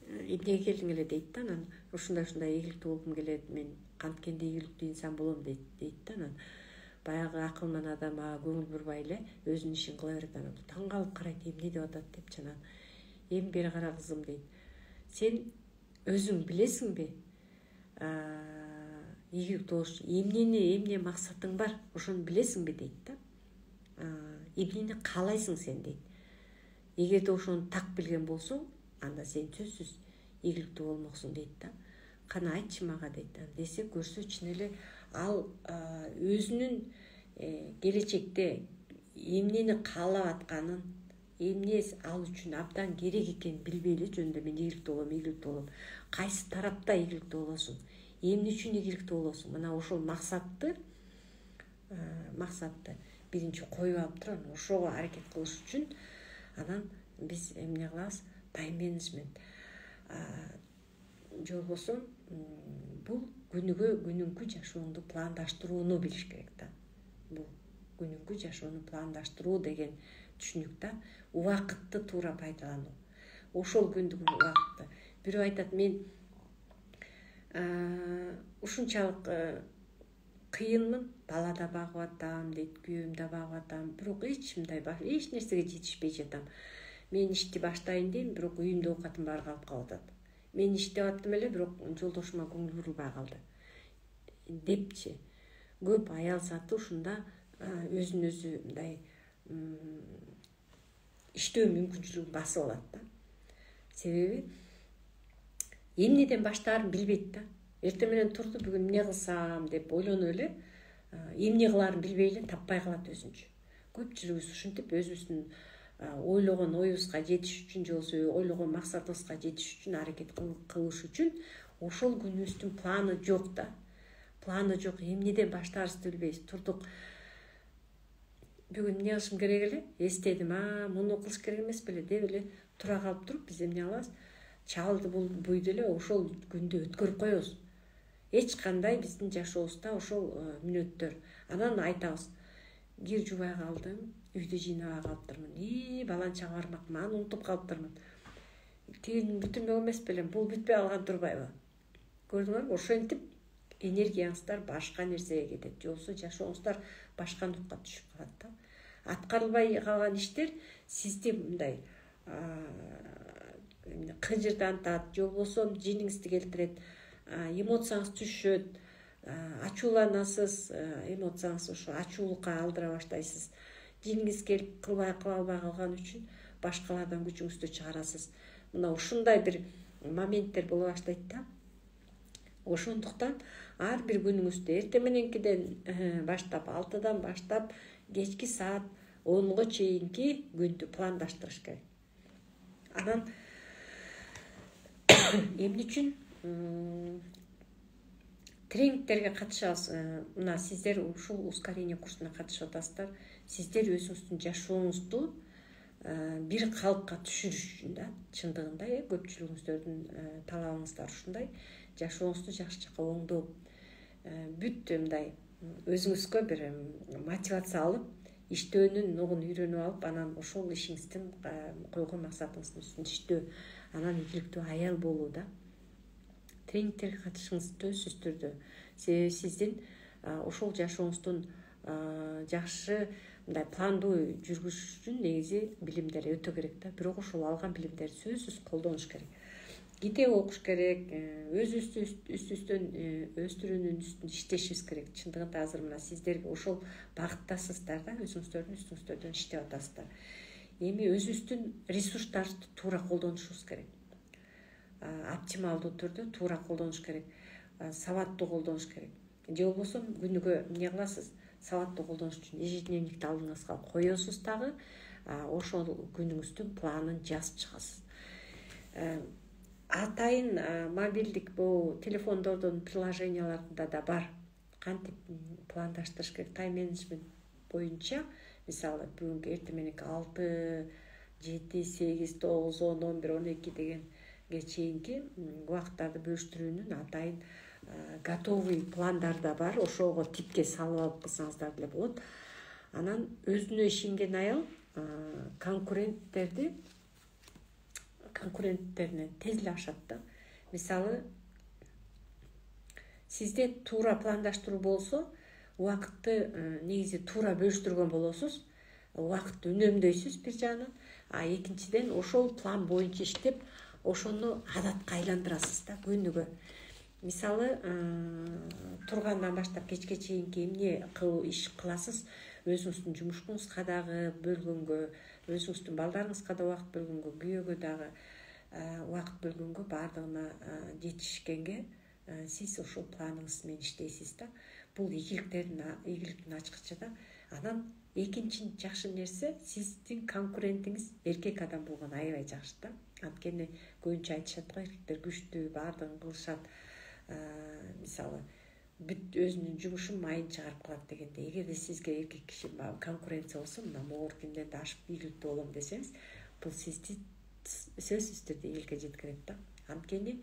[SPEAKER 1] Эмнеге келдиң эле дейт да. Анан ушундай ийгиликтүү болгум келет, мен канткенде ийгиликтүү инсан болом дейт да. Анан баягы акылман адам көңүл бурбай эле өзүнүн ишин кыла берет. Анан таң калып карайт, эмне деп атат деп жана. Эми бери кара кызым дейт. Сен өзүң билесиңби? Ийгиликтүү болуш эмне максатың бар? Ошону билесиңби дейт да. Эмнени каалайсың сен дейт. Эгерде ошону так билген болсоң, анда сен сөзсүз ийгиликтүү болмоксуң дейт да. Кана айтчы мага дейт. Десе көрсө чын эле ал өзүнүн келечекте эмнени каалап атканын, эмне ал үчүн абдан керек экенин билбей эле жөнүндө мен ийгиликтүү болом. Кайсы тарапта ийгиликтүү болосуң? Эмне үчүн ийгиликтүү болосуң? Мына ошол максатты биринчи коюп алып туруп, ошого аракет кылыш үчүн анан биз эмне кылабыз? Тайм менеджмент. Же болбосо бул күнүнгү жашооңду пландаштырууну билиш керек да. Бул күнүнгү жашоону пландаштыруу деген түшүнүк да. Убакытты туура пайдалануу. Ошол күндүк убакытты. Бирөө айтат, мен ушунчалык кыйынмын, бала да багып атам дейт, күйөөм да багып атам, бирок эч нерсеге жетишпей жатам. Мен ишти баштайын дейм, бирок үйүмдө оокатым баары калып атат. Мен иштеп аттым эле, бирок жолдошума көңүл бурулбай калды депчи. Көп аял заты ушунда өзүн өзү мындай иштөө мүмкүнчүлүгүн басып алат да. Себеби эмнеден баштаарын билбейт да. Эртең менен турду, бүгүн эмне кылсам деп ойлонуп эле эмне кылаарын билбей эле таппай калат өзүнчө. Көпчүлүгүбүз ушинтип өзүбүздүн ойлогон оюбузга жетиш үчүн же болбосо ойлогон максатыбызга жетиш үчүн аракет кылыш үчүн ошол күнүбүздүн планы жок да. Планы жок, эмнеден баштаарыбызды билбейбиз. Турдук, бүгүн эмне кылышым керек эле, эстедим, муну кылыш керек эмес беле деп эле тура калып туруп биз эмне кылабыз? Чалды буйду эле ошол күндү өткөрүп коебуз. Эч кандай биздин жашообузда ошол мүнөттөр. Анан айтабыз, кир жубай калдым, үйдү жыйнабай калыптырмын. Баланчага бармакмын, аны унутуп калыптырмын. Тигин бүтүнбөгөн эмес белем, бул бүтпөй калган турбайбы? Көрдүңөрбү? Ошентип энергияңыздар башка нерсеге кетет. Же болбосо жашооңуздар башка нукка түшүп калат да. Аткарылбай калган иштер сизди мындай кыжырдантат, же болбосо жиниңизди келтирет, эмоцияңыз түшөт, ачууланасыз, эмоцияңыз ошо ачуулукка алдыра баштайсыз. Жиниңиз келип кылбай албай калган үчүн башкалардан күчүңүздү чыгарасыз. Мына ушундай бир моменттер боло баштайт да. Ошондуктан ар бир күнүңүздү эртең мененкиден баштап, 6-дан баштап кечки саат 10-го чейинки күндү пландаштырыш керек. Анан эмне үчүн тренингтерге катышабыз? Мына сиздер ушул ускорение курсуна катышып атасыздар. Сиздер өзүңүздүн жашооңузду бир калыпка түшүрүш үчүн да, чындыгында көпчүлүгүңүздөрдүн талабыңыздар ушундай. Жашооңузду жакшы жакка оңдоп, бүт мындай өзүңүзгө бир мотивация алып, иштөөнүн нугун үйрөнүп алып, анан ошол ишиңиздин койгон максатыңыздын үстүндө иштөө, анан ийгиликтүү аял болуу да. Тренингтерге катышыңыз сөзсүз түрдө. Себеби сиздин ошол жашооңуздун жакшы мындай пландуу жүргүзүш үчүн негизи билимдер өтө керек да. Бирок ошол алган билимдерди сөзсүз колдонуш керек. Китеп окуш керек, өзүбүздү үстүстөн өстүрүүнүн үстүндө иштешибиз керек. Чындыгында азыр мына сиздер ошол багыттасыздар да, өзүңүздөрдүн үстүңүздөрдөн иштеп атасыздар. Эми өзүбүздүн ресурстарыбызды туура колдонушубуз керек. Оптималдуу түрдө туура колдонуш керек, сабаттуу колдонуш керек. Же болбосо күнүгө эмне кыласыз? Сабаттуу колдонуш үчүн ежедневникти алдыңызга коесуз дагы, ошол күнүңүздүн планын жазып чыгасыз. Атайын мобилдик бул телефондордун приложенияларында да бар. Кантип пландаштырыш керек? Тайм менеджмент боюнча, мисалы, бүгүнкү эртең мененки 6, 7, 8, 9, 10, 11, 12 дегенге чейинки убакыттарды бөлүштүрүүнүн атайын готовый пландар да бар. Ошого типке салып алып кылсаңыздар деле болот. Анан өзүнө ишенген аял конкуренттеринен тез эле ашат да. Мисалы, сизде туура пландаштыруу болсо, убакытты негизи туура бөлүштүргөн болосуз, убакытты үнөмдөйсүз бир жагынан, экинчиден ошол план боюнча иштеп, ошону адатка айландырасыз да күнүгө. Мисалы, тургандан баштап кечке чейинки эмне иш кыласыз, өзүңүздүн жумушуңузга дагы бөлгөнгө, өзүңүздүн балдарыңызга да убакыт бөлгөнгө, күйөөгө дагы убакыт бөлгөнгө, баардыгына жетишкенге сиз ошол планыңыз менен иштейсиз да. Бул ийгиликтин ачкычы да. Анан экинчи жакшы нерсе, сиздин конкурентиңиз эркек адам болгон аябай жакшы да. Анткени көбүнчө айтышат го, эркектер күчтүү, баардыгын кылышат. Мисалы, бүт өзүнүн жумушун майын чыгарып калат дегенде, эгерде сизге эркек киши конкуренция болсо, мына могу кимден да ашып ийгиликтүү болом десеңиз, бул сизди сөзсүз түрдө ийгиликке жеткирет да. Анткени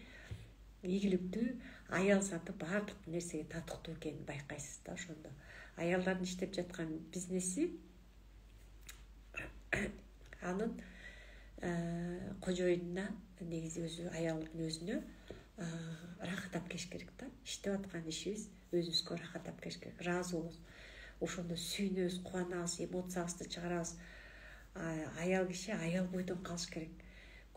[SPEAKER 1] ийгиликтүү аял заты баардык нерсеге татыктуу экенин байкайсыз да ошондо. Аялдардын иштеп жаткан бизнеси анын кожоюнуна негизи өзү аялдын өзүнө рахат алып келиш керек да. Иштеп аткан ишибиз өзүбүзгө рахат алып келиш керек. Ыраазы болобуз. Ошондо сүйүнөбүз, кубанабыз, эмоциябызды чыгарабыз. Аял киши аял бойдон калыш керек.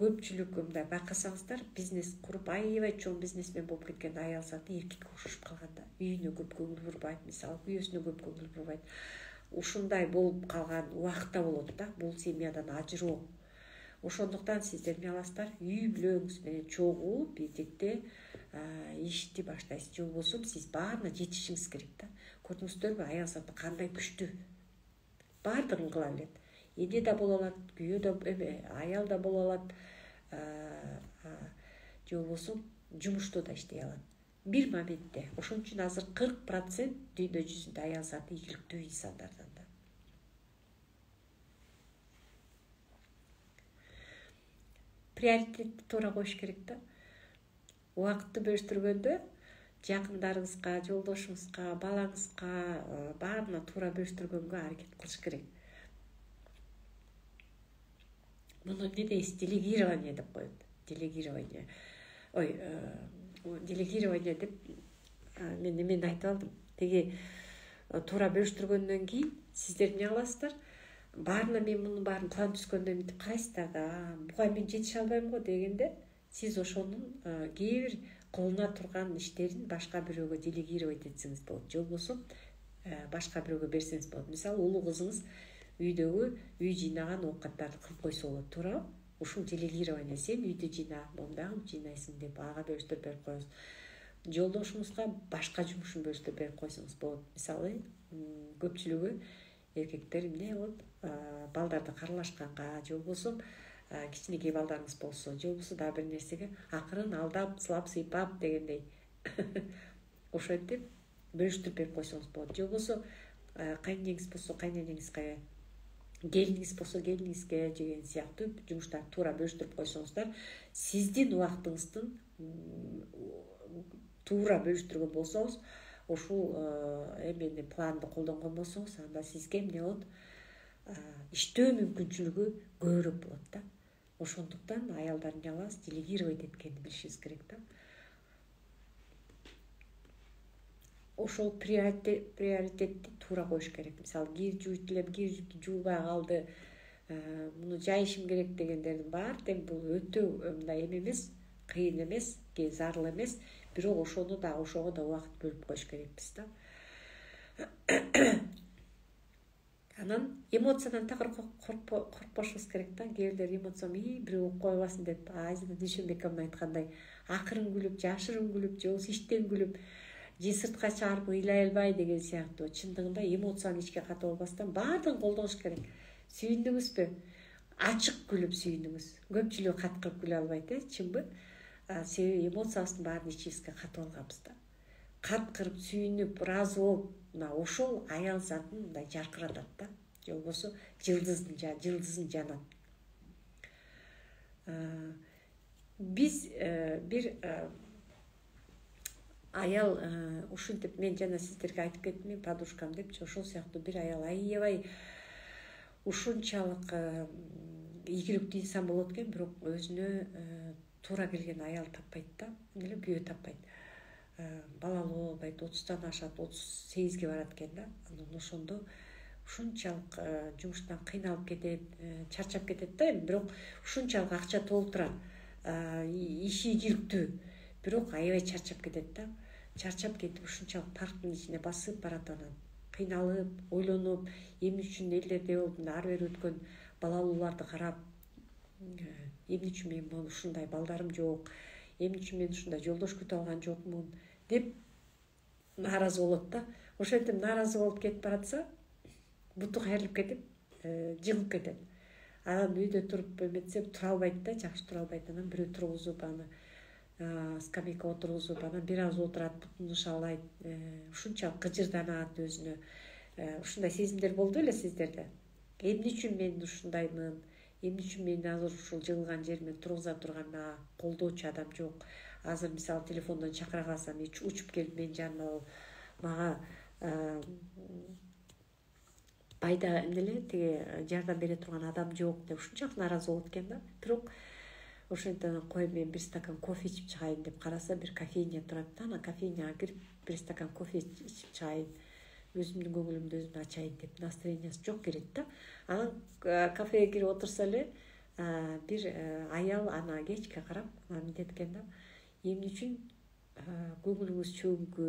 [SPEAKER 1] Көпчүлүк мындай байкасаңыздар, бизнес куруп аябай чоң бизнесмен болуп кеткен аял заты эркекке окшошуп калган да. Үйүнө көп көңүл бурбайт, мисалы, күйөөсүнө көп көңүл бурбайт. Ушундай болуп калган убакытта болот да. Бул семьядан ажыроо. Ошондуктан сиздер эмне аласыздар, үй бүлөңүз менен чогуу бирдикте ишти баштайсыз. Же болбосо сиз баарына жетишиңиз керек да. Көрдүңүздөрбү, аял заты кандай күчтүү. Баардыгын кыла билет. Эне да боло алат, күйөө да, аял да боло алат. Же болбосо жумушту да иштей алат. Бир моментте. Ошон үчүн азыр 40% дүйнө жүзүндө аял заты ийгиликтүү инсандардан да. Приоритетти туура коюш керек да. Убакытты бөлүштүргөндө жакындарыңызга, жолдошуңузга, балаңызга баарына туура бөлүштүргөнгө аракет кылыш керек. Муну эмне дейсиз? Делегирование деп коет. Делегирование. Делегирование деп мен эмени айтып алдым. Теги туура бөлүштүргөндөн кийин сиздер эмне кыласыздар? Баарына мен мунун баарын план түзгөндөн мынтип карайсыздар да, буга мен жетише албайм го дегенде, сиз ошонун кээ бир кылына турган иштерин башка бирөөгө делегировать этсеңиз болот. Же болбосо башка бирөөгө берсеңиз болот. Мисалы, улуу кызыңыз үйдөгү үй жыйнаган оокаттарды кылып койсо болот, туурабы? Ушул делегирование. Сен үйдү жыйна, мону дагы жыйнайсың деп ага бөлүштүрүп берип коесуз. Жолдошуңузга башка жумушун бөлүштүрүп берип койсоңуз болот. Мисалы, көпчүлүгү эркектер эмне болот? Балдарды каралашканга, же болбосо кичинекей балдарыңыз болсо, же болбосо дагы бир нерсеге акырын алдап, сылап, сыйпап дегендей. Ошентип бөлүштүрүп берип койсоңуз болот. Же болбосо кайненеңиз болсо кайненеңизге, келиниңиз болсо келиниңизге деген сыяктуу жумуштарды туура бөлүштүрүп койсоңуздар, сиздин убактыңыздын туура бөлүштүргөн болсоңуз, ушул эмени планды колдонгон болсоңуз, анда сизге эмне болот? Иштөө мүмкүнчүлүгү көбүрөөк болот да. Ошондуктан аялдар эмне кылабыз? Делегировать эткенди билишибиз керек да. Ошол приоритетти туура коюш керек. Мисалы, кир жууйт элем, кир жуубай калды, муну жайышым керек дегендердин баары тең бул өтө мындай эме эмес, кыйын эмес, зарыл эмес, бирок ошону да ошого да убакыт бөлүп коюш керекпиз да. Анан эмоциядан так коркпошубуз керек да. Кээ бирлер эмоциям бирөө угуп койбасын деп, Айзада Дүйшөнбек апамдын айткандай, акырын күлүп, жашырын күлүп, же болбосо иштен күлүп, же сыртка чыгарып ыйлай албай деген сыяктуу. Чындыгында эмоцияны ичке катып албастан баардыгын колдош керек. Сүйүндүңүзбү? Ачык күлүп сүйүндүңүз. Көпчүлүгү каткырып күлө албайт, чынбы? Себеби эмоциябыздын баарын ичибизге катып алганбыз да. Каткырып, сүйүнүп, ыраазы болуп, ошол аял затын мындай жаркыратат да. Же болбосо жылдызын жанат. Биз бир аял ушинтип, мен жана сиздерге айтып кеттим, подружкам депчи, ошол сыяктуу бир аял аябай ушунчалык ийгиликтүү инсан болот экен, бирок өзүнө туура келген аял таппайт да, эле күйөө таппайт. Балалуу боло албайт, 30-тан ашат, 38-ге барат экен да. Анан ошондо ушунчалык жумуштан кыйналып кетет, чарчап кетет да, бирок ушунчалык акча толтура, иши ийгиликтүү, бирок аябай чарчап кетет да. Чарчап кетип ушунчалык парктын ичине басып барат, анан кыйналып, ойлонуп, эмне үчүн элдерде болуп, ары бери өткөн балалууларды карап, эмне үчүн мен ушундай балдарым жок, эмне үчүн мен ушундай жолдош күтүп алган жокмун деп нааразы болот да. Ошентип нааразы болуп кетип баратса, буту кайрылып кетип, жыгып кетет. Анан үйдө туруп эметсе тура албайт да, жакшы тура албайт. Анан бирөө тургузуп, аны скамейкага отургузуп, анан бир аз отурат, бутун ушалайт, ушунчалык кыжырданат өзүнө. Ушундай сезимдер болду эле сиздерде? Эмне үчүн мен ушундаймын? Эмне үчүн мен азыр ушул жыгылган жериме тургуза турган мага колдоочу адам жок? Азыр мисалы телефондон чакыра калсам, учуп келип мен жаныма мага пайда эмнеле тиги жардам бере турган адам жок деп ушунчалык нааразы болот экен да. Бирок ошентип кой, мен бир стакан кофе ичип чыгайын деп караса, бир кофейня турат да, анан кофейняга кирип бир стакан кофе ичип чыгайын, өзүмдүн көңүлүмдү өзүм ачайын деп настроениясы жок келет да. Анан кафеге кирип отурса эле бир аял ана кечке карап мынтет экен да, эмне үчүн көңүлүңүз чөгүнгү,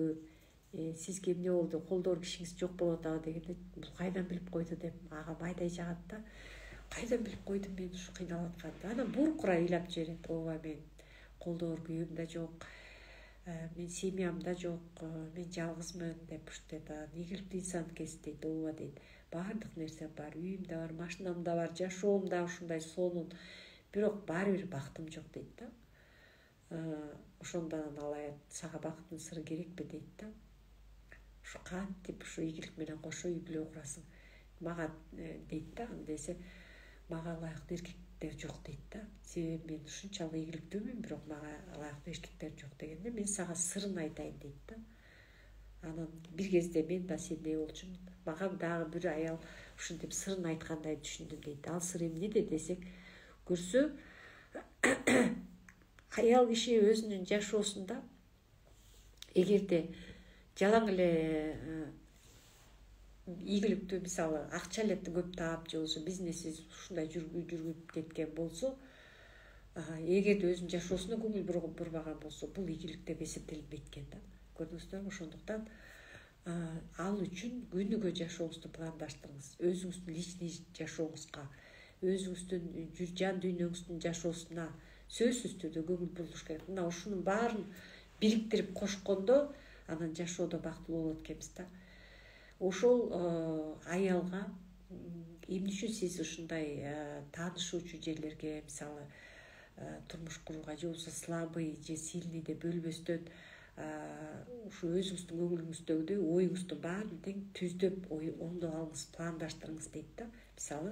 [SPEAKER 1] сизге эмне болду, колдоор кишиңиз жок болуп атабы дегенде, бул кайдан билип койду деп ага майдай жагат да. кайдан билип койдум мен ушу кыйналып атканды. Анан буркура ыйлап жиберет. Ооба мен колдоор күйөөм да жок, мен семьям да жок, мен жалгызмын деп ушинтип ийгиликтүү инсан экенсиз дейт. Ооба дейт. Баардык нерсе бар, үйүм да бар, машинам да бар, жашоом да ушундай сонун. Бирок баары бир бактым жок дейт да. Ошондон алай сага бактын сыры керекпи дейт да. Ушу кантип ушу ийгилик менен кошо үй бүлө курасың. Мага дейт да, десе мага ылайыктуу эркектер жок дейт да. Себеби мен ушунчалык ийгиликтүүмүн, бирок мага ылайыктуу эркектер жок дегенде мен сага сырын айтайын дейт да. Анан бир кезде мен да сендей болчумун. Мага дагы бир аял ушинтип сырын айткандай түшүндүм дейт. Ал сыр эмнеде десек, көрсө аял киши өзүнүн жашоосунда эгерде жалаң эле ийгиликтүү, мисалы акча эле көп таап же болбосо бизнеси ушундай жүрүп кеткен болсо, эгерде өзүнүн жашоосуна көңүл бурбаган болсо, бул ийгилик деп эсептелинбейт экен да. Көрдүңүздөрбү? Ошондуктан ал үчүн күнүгө жашооңузду пландаштырыңыз. Өзүңүздүн личный жашооңузга, өзүңүздүн жан дүйнөңүздүн жашоосуна сөзсүз түрдө көңүл бурулуш керек. Мына ушунун баарын бириктирип кошкондо анан жашоодо бактылуу болот экенбиз да. Ошол аялга эмне үчүн сиз ушундай таанышуучу жерлерге, мисалы турмуш курууга же болбосо слабый же сильный деп бөлбөстөн ушу өзүңүздүн көңүлүңүздөгүдөй оюңуздун баарын тең түздөп оңдоп алыңыз, пландаштырыңыз дейт да. Мисалы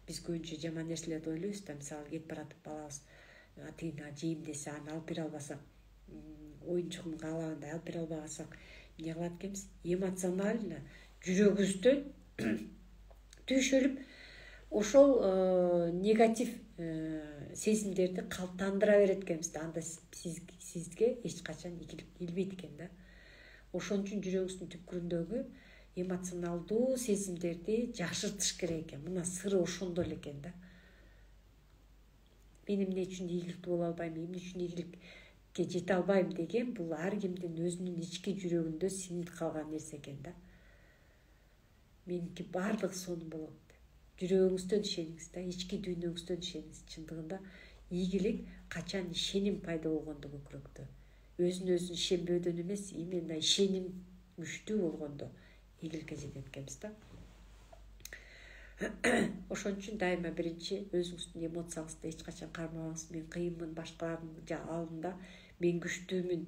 [SPEAKER 1] биз көбүнчө жаман нерселерди ойлойбуз да. Мисалы кетип баратып балабыз тигине жейм десе аны алып бере албасак, оюнчугун каалагандай алып бере албасак эмне кылат экенбиз? Эмоционально жүрөгүбүздөн түйшөлүп ошол негатив сезимдерди калыптандыра берет экенбиз да. Анда сизге эч качан ийгилик келбейт экен да. Ошон үчүн жүрөгүңүздүн түпкүрүндөгү эмоционалдуу сезимдерди жакшыртыш керек экен. Мына сыры ошондо эле экен да. Мен эмне үчүн ийгиликтүү боло албайм, эмне үчүн ийгиликке жете албайм деген бул ар кимдин өзүнүн ички жүрөгүндө сиңип калган нерсе экен да. Меники баардыгы сонун болот. Жүрөгүңүздөн ишениңиз да, ички дүйнөңүздөн ишениңиз. Чындыгында ийгилик качан ишеним пайда болгондо көкүрөктө. Өзүнө өзү ишенбөөдөн эмес, именно ишеним күчтүү болгондо ийгиликке жетет экенбиз да. Ошон үчүн дайыма биринчи өзүңүздүн эмоцияңызды эч качан кармабаңыз. Мен кыйынмын, башкалардын алдында мен күчтүүмүн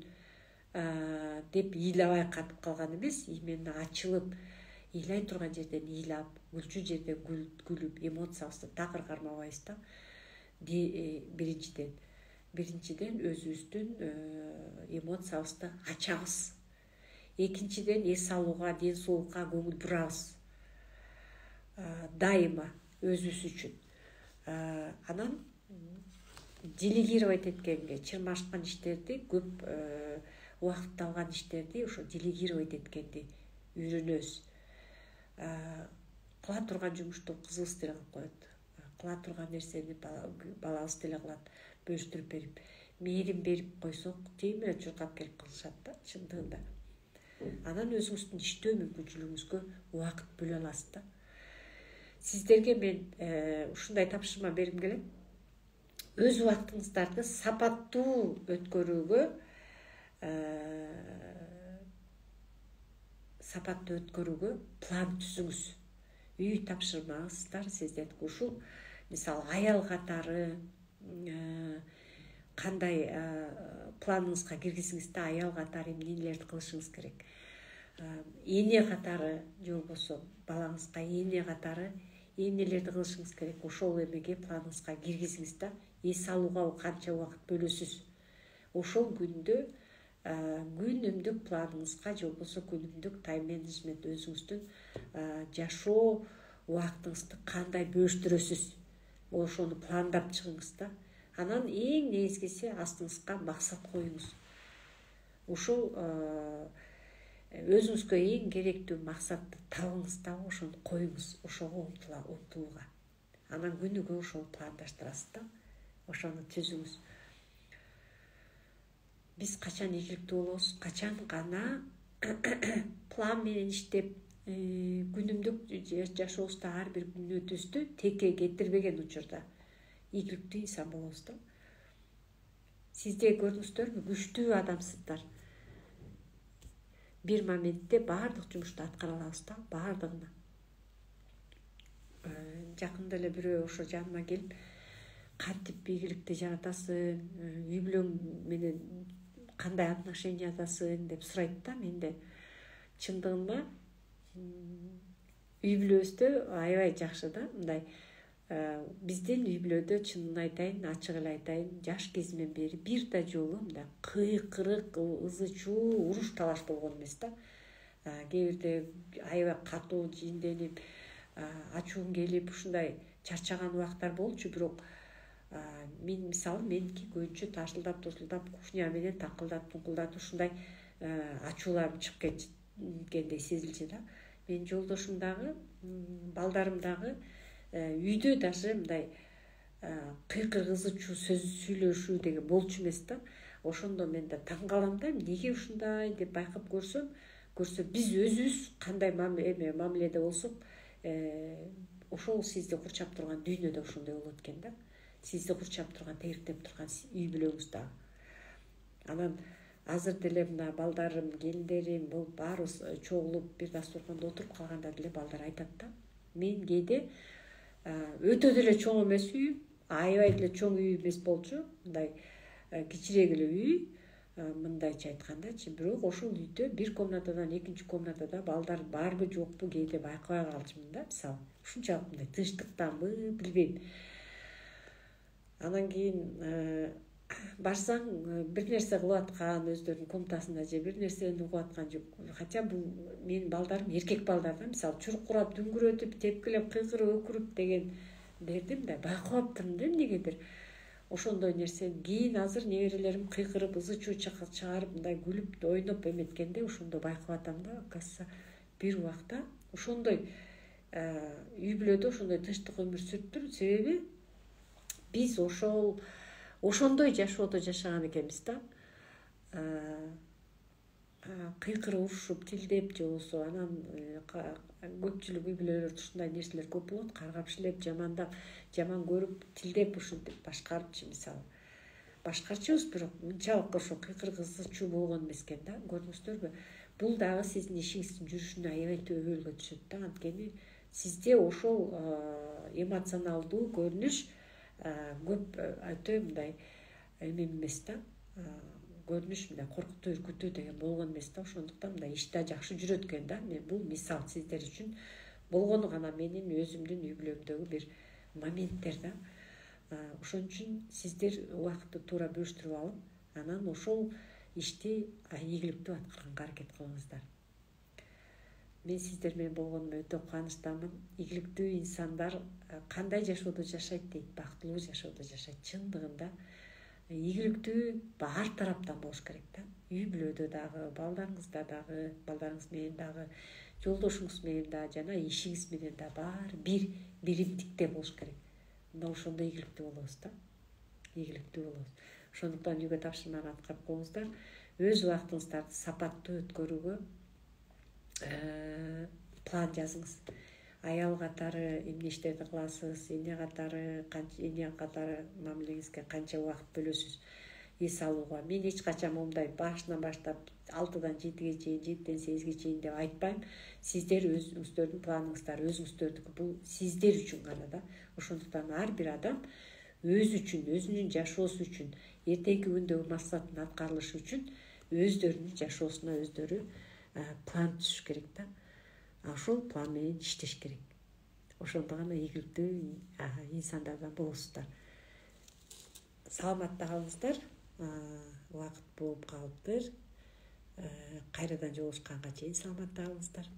[SPEAKER 1] деп ыйлабай катып калган эмес, именно ачылып, ыйлай турган жерден ыйлап, күлчү жерде күлүп, эмоциябызды такыр кармабайбыз да. Биринчиден өзүбүздүн эмоциябызды ачабыз. Экинчиден эс алууга, ден соолукка көңүл бурабыз. Дайыма өзүбүз үчүн. Анан делегировать эткенге, чырмашкан иштерди, көп убакытты алган иштерди ошо делегировать эткенди үйрөнөбүз. Кыла турган жумушту кызыбыз деле кылып коет. Кыла турган нерсени балабыз деле кылат, бөлүштүрүп берип. Мээрим берип койсок, тегим эле чуркап келип кылышат да, чындыгында. Анан өзүңүздүн иштөө мүмкүнчүлүгүңүзгө убакыт бөлө аласыз да. Сиздерге мен ушундай тапшырма бергим келет. Өз убактыңыздарды сапаттуу өткөрүүгө план түзүңүз. Үй тапшырмаңыздар сиздердики. Ушул мисалы аял катары кандай планыңызга киргизиңиз да, аял катары эмнелерди кылышыңыз керек. Эне катары же болбосо балаңызга эне катары эмнелерди кылышыңыз керек. Ошол эмеге планыңызга киргизиңиз да. Эс алууга канча убакыт бөлөсүз. Ошол күндө күнүмдүк планыңызга же болбосо күнүмдүк тайм менеджмент өзүңүздүн жашоо убактыңызды кандай бөлүштүрөсүз. Ошону пландап чыгыңыз да. Анан эң негизгиси астыңызга максат коюңуз. Ошол өзүңүзгө эң керектүү максатты табыңыз да, ошону коюңуз, ошого умтулууга. Анан күнүгө ошону пландаштырасыз да, ошону түзүңүз. Биз качан ийгиликтүү болобуз? Качан гана план менен иштеп, күнүмдүк жашообузда ар бир күнүбүздү текке кетирбеген учурда ийгиликтүү инсан болобуз да. Сизде көрдүңүздөрбү, күчтүү адамсыздар. Бир моментте баардык жумушту аткара алабыз да, баардыгына. Жакында эле бирөө ошо жаныма келип, кантип ийгиликти жаратасың, үй бүлөң менен кандай отношениядасың деп сурайт да менде. Чындыгында үй бүлөбүздө аябай жакшы да, мындай биздин үй бүлөдө чынын айтайын, ачык эле айтайын, жаш кезимден бери бир да жолу мындай кыйкырык, ызы чуу, уруш талаш болгон эмес да. Кээ бирде аябай катуу жинденип, ачуум келип, ушундай чарчаган убактар болчу, бирок мен мисалы меники көбүнчө ташылдап кухня менен такылдап туңкулдатып ушундай ачууларым чыгып кеткендей сезилчү да. Менин жолдошум дагы, балдарым дагы үйдө даже мындай кыйкыр ызы чуу сөз сүйлөшүү деген болчу эмес да. Ошондо мен да таң калам да, эмнеге ушундай деп байкап көрсөм, биз өзүбүз кандай мамиледе болсок, ошол сизди курчап турган дүйнө да ошондой болот экен да. Сизди курчап турган, тегириктеп турган үй бүлөңүз да. Анан азыр деле мына балдарым, келиндерим, бул баарыбыз чогулуп бир дасторкондо отуруп калганда деле балдар айтат да. Мен кээде өтө деле чоң эмес үй, аябай деле чоң үй эмес болчу, мындай кичирээк эле үй, мындайча айткандачы, бирок ошол үйдө бир комнатадан экинчи комнатада балдар барбы жокпу кээде байкабай калчумун да, мисалы. Ушунчалык мындай тынчтыктанбы, билбейм. Анан кийин барсаң бир нерсе кылып аткан, өздөрүнүн комнатасында же бир нерсени угуп аткан жок. Хотя бул менин балдарым эркек балдар да, мисалы чуркурап, дүңгүрөтүп, тепкилеп, кыйкырып, өкүрүп дегендерди мындай байкабаптырмын да эмнегедир. Ошондой нерсе кийин азыр неберелерим кыйкырып, ызы чуу чыгарып, мындай күлүп, ойноп эметкенде ошондо байкап атам да, оказывается, бир убакта ошондой үй бүлөдө ошондой тынчтык өмүр сүрүптүр. Себеби биз ошондой жашоодо жашаган экенбиз да. Кыйкырып урушуп, тилдеп же болбосо, анан көпчүлүк үй бүлөлөрдө ушундай нерселер көп болот. Каргап-шилеп, жамандап, жаман көрүп, тилдеп ушинтип башкарчы, мисалы. Башкачыбыз, бирок мынчалык ошо кыйкырык ызы чуу болгон эмес экен да. Көрдүңүздөрбү? Бул дагы сиздин ишиңиздин жүрүшүнө аябай төбөлгө түшөт да. Анткени сизде ошол эмоционалдуу көрүнүш көп өтө мындай эмес да. Көрүнүш мындай коркутуу, үркүтүү деген болгон эмес да. Ошондуктан мындай иш да жакшы жүрөт экен да. Мен бул мисал сиздер үчүн болгону гана менин өзүмдүн үй бүлөмдөгү бир моменттер да. Ошон үчүн сиздер убакытты туура бөлүштүрүп алып, анан ошол ишти ийгиликтүү аткарганга аракет кылыңыздар. Мен сиздер менен болгонума өтө кубанычтамын. Ийгиликтүү инсандар кандай жашоодо жашайт дейт, бактылуу жашоодо жашайт. Чындыгында ийгиликтүү ар тараптан болуш керек да. Үй бүлөдө дагы, балдарыңызда дагы, балдарыңыз менен дагы, жолдошуңуз менен да, жана ишиңиз менен да баары биримдикте болуш керек. Мына ошондо ийгиликтүү болобуз да. Ийгиликтүү болобуз. Ошондуктан үйгө тапшырманы аткарып коюңуздар. Өз убактыңыздарды сапаттуу өткөрүүгө план жазыңыз. Аял катары эмне иштерди кыласыз, эне катары мамилеңизге канча убакыт бөлөсүз, эс алууга. Мен эч качан мондай башынан баштап 6-дан 7-ге чейин, 7-ден 8-ге чейин деп айтпайм. Сиздер өзүңүздөрдүн планыңыздар, өзүңүздөрдүкү, бул сиздер үчүн гана да. Ошондуктан ар бир адам өзү үчүн, өзүнүн жашоосу үчүн, эртеңки күндөгү максаттын аткарылышы үчүн өздөрүнүн жашоосуна өздөрү план түзүш керек да. Ошол план менен иштеш керек. Ошондо гана ийгиликтүү инсандардан болосуздар. Саламатта калыңыздар. Убакыт болуп калыптыр. Кайрадан жолугушканга чейин саламатта калыңыздар.